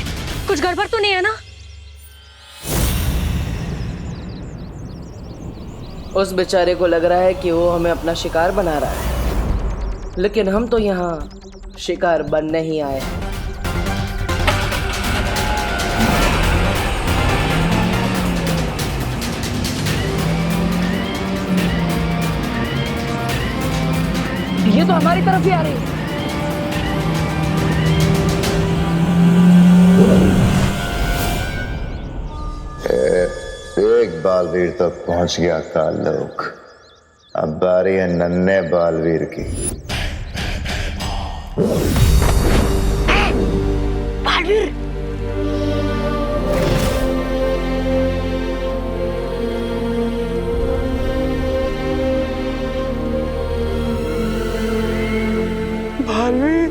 कुछ गड़बड़ तो नहीं है ना?
उस बेचारे को लग रहा है कि वो हमें अपना शिकार बना रहा है, लेकिन हम तो यहाँ शिकार बनने ही आए। ये तो हमारी तरफ ही आ रही है।
एक बालवीर तक पहुंच गया ताल्लुक। अब बारी है नन्हे बालवीर की।
बालवीर,
बालवीर,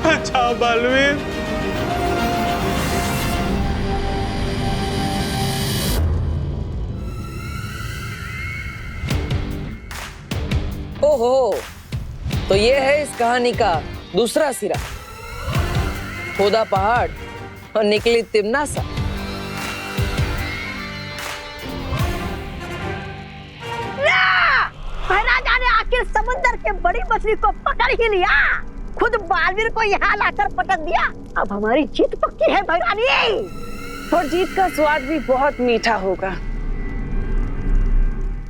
अच्छा बालवीर।
ओहो, तो ये है इस कहानी का दूसरा सिरा। खोदा पहाड़ और निकली तिमनासा।
महाराजा ने आखिर समुद्र के बड़ी मछली को पकड़ ही लिया, खुद बालवीर को यहाँ लाकर पटक दिया। अब हमारी जीत पक्की है भैरानी।
और जीत का स्वाद भी बहुत मीठा होगा,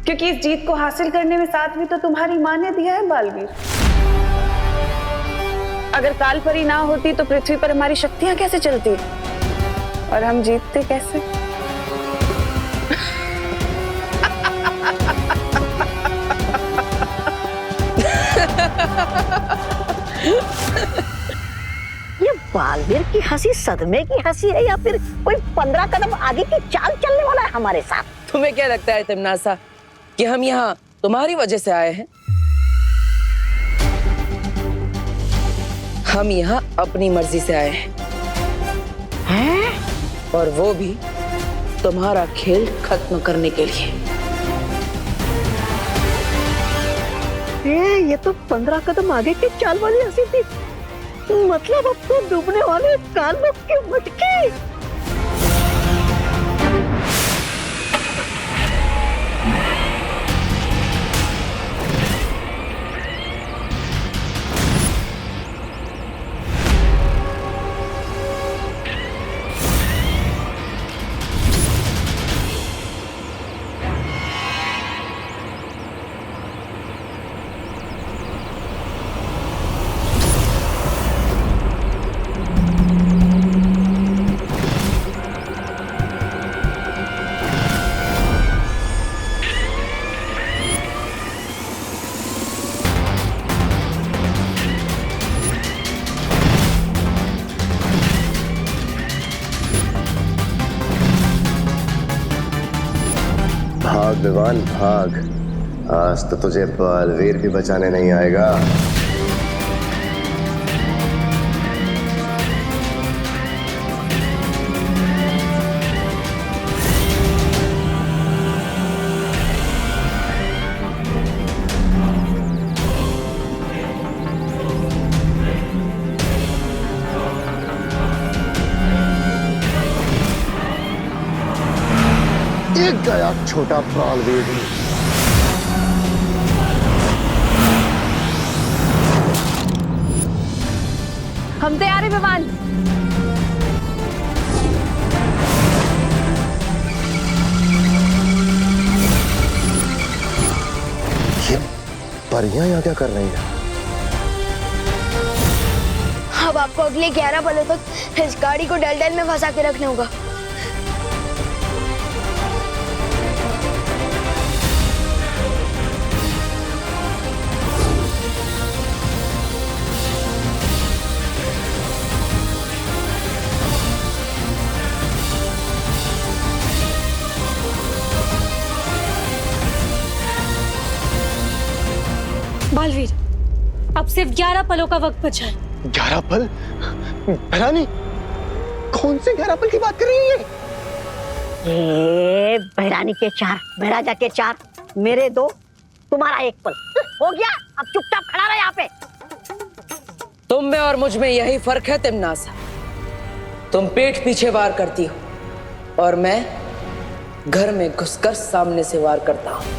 क्योंकि इस जीत को हासिल करने में साथ भी तो तुम्हारी माँ ने दिया है बालवीर। अगर कालपरी ना होती तो पृथ्वी पर हमारी शक्तियां कैसे चलती और हम जीतते कैसे?
ये बालवीर की हंसी सदमे की हंसी है या फिर कोई 15 कदम आगे की चाल चलने वाला है हमारे साथ?
तुम्हें क्या लगता है तिमनासा कि हम यहाँ तुम्हारी वजह से आए हैं? हम यहाँ अपनी मर्जी से आए हैं, और वो भी तुम्हारा खेल खत्म करने के लिए।
ये तो 15 कदम आगे की चाल वाली हंसी थी। मतलब अब तो डूबने वाले कालों की मटकी।
विवान भाग, आज तो तुझे बालवीर भी बचाने नहीं आएगा। एक गया छोटा बालवीर।
हम तैयार हैं विवान।
ये परियां यहाँ क्या कर रही हैं?
अब आपको अगले 11 पलों तक इस गाड़ी को डल में फंसा के रखना होगा।
बालवीर, अब सिर्फ 11 पलों का वक्त बचा है।
11 पल? रानी, कौन से 11 पल की बात कर रही है?
बहरानी के 4, बहराजा के 4, मेरे 2, तुम्हारा 1 पल हो गया। अब चुपचाप खड़ा रहे यहाँ पे।
तुम में और मुझ में यही फर्क है तिमनासा। तुम पीठ पीछे वार करती हो और मैं घर में घुसकर सामने से वार करता हूं।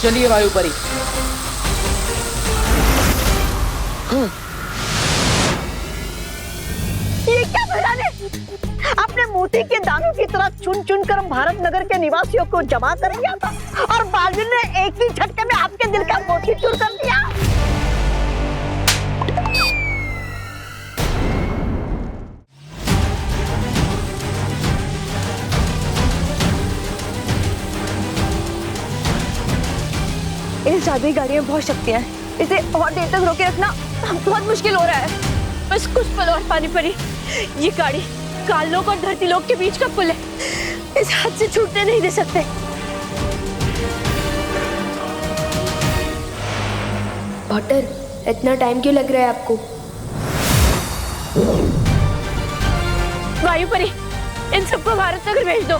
चलिए वायुपरी।
ये क्या बहराने? अपने मोती के दानों की तरह चुन चुन कर भारत नगर के निवासियों को जमा कर दिया था और बालवीर ने एक ही झटके में आपके दिल का मोती चूर कर दिया।
इस जादुई गाड़ी में बहुत शक्तियां हैं। इसे और देर तक रोके रखना बहुत मुश्किल हो रहा है। बस कुछ पल और पानी पड़ी। ये गाड़ी काललोक और धरती लोक के बीच का पुल है। इस हाथ से छूटने नहीं दे सकते।
पॉटर, इतना टाइम क्यों लग रहा है आपको?
वायुपरी, इन सबको भारत नगर भेज दो।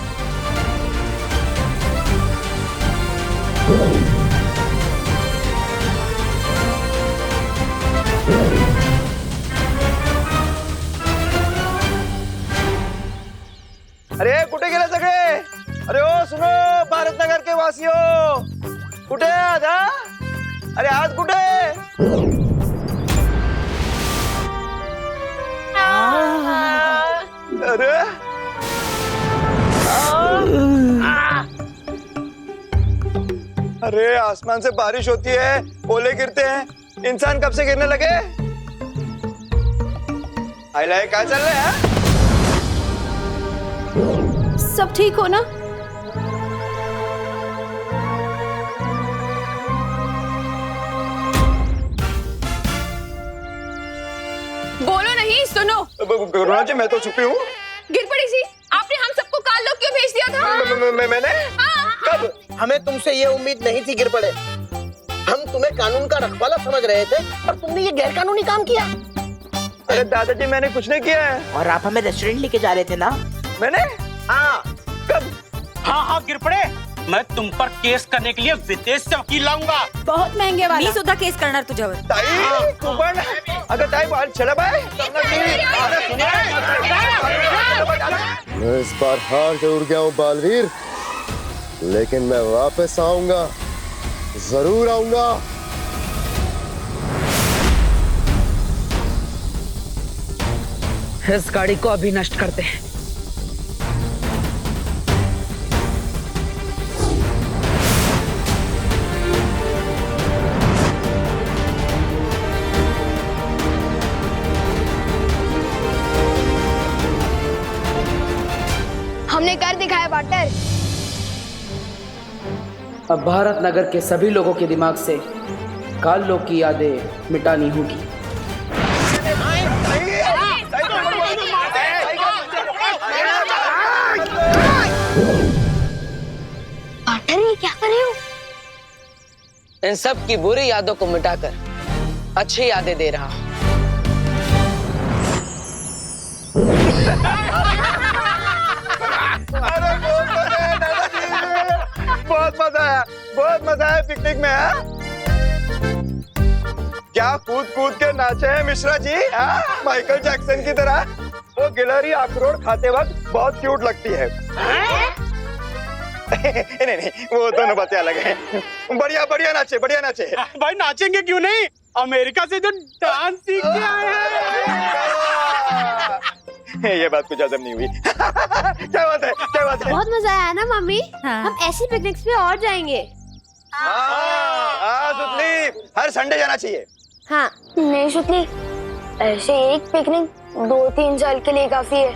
अरे कुठे गेले सगळे? अरे ओ सुनो भारत नगर के वासियों, कुठे आज? अरे आज कुठे? अरे अरे आसमान से बारिश होती है, ओले गिरते हैं, इंसान कब से गिरने लगे? हाय क्या चल रहा है?
सब ठीक हो ना? बोलो नहीं, सुनो।
करुणा जी, मैं तो छुपी हूँ।
गिर पड़ी सी। आपने हम सबको काललोक क्यों भेज दिया था?
मैंने?
कब? हमें तुमसे ये उम्मीद नहीं थी गिर पड़े। हम तुम्हें कानून का रखवाला समझ रहे थे और तुमने ये गैरकानूनी काम किया।
अरे दादाजी, मैंने कुछ नहीं किया है।
और आप हमें रेस्टोरेंट लेके जा रहे थे ना?
मैंने?
हाँ।
कब?
हाँ गिर पड़े। मैं तुम पर केस करने के लिए विदेश से वकील लाऊंगा।
बहुत महंगे वाला।
मी सुद्धा केस करणार तुझ्यावर।
ताई, तू पण? अगं ताई, बाल चला बाय।
मैं इस बार हार जरूर गया हूँ बालवीर, लेकिन मैं वापस आऊंगा, जरूर आऊंगा।
इस गाड़ी को अभी नष्ट करते हैं।
हमने कर दिखाया पार्टनर।
अब भारत नगर के सभी लोगों के दिमाग से काल लोग की यादें मिटानी होगी।
पार्टनर ये क्या कर रहे हो?
इन सब की बुरी यादों को मिटाकर अच्छी यादें दे रहा हूं।
अरे बहुत मजा आया पिकनिक में। है क्या कूद कूद के नाचे हैं मिश्रा जी, माइकल जैक्सन की तरह। वो गिलहरी अखरोट खाते वक्त बहुत क्यूट लगती है। नहीं, वो दोनों बातें अलग हैं। बढ़िया बढ़िया नाचे, बढ़िया नाचे।
भाई नाचेंगे क्यों नहीं, अमेरिका से जो डांस सीख के आए हैं।
ये बात कुछ हजम नहीं हुई। क्या बात है, क्या बात है?
बहुत मजा आया ना मम्मी। हम ऐसी पिकनिक्स पे और जाएंगे।
सुतली, हर संडे जाना चाहिए।
हाँ नहीं सुतली, ऐसे एक पिकनिक 2-3 साल के लिए काफी है।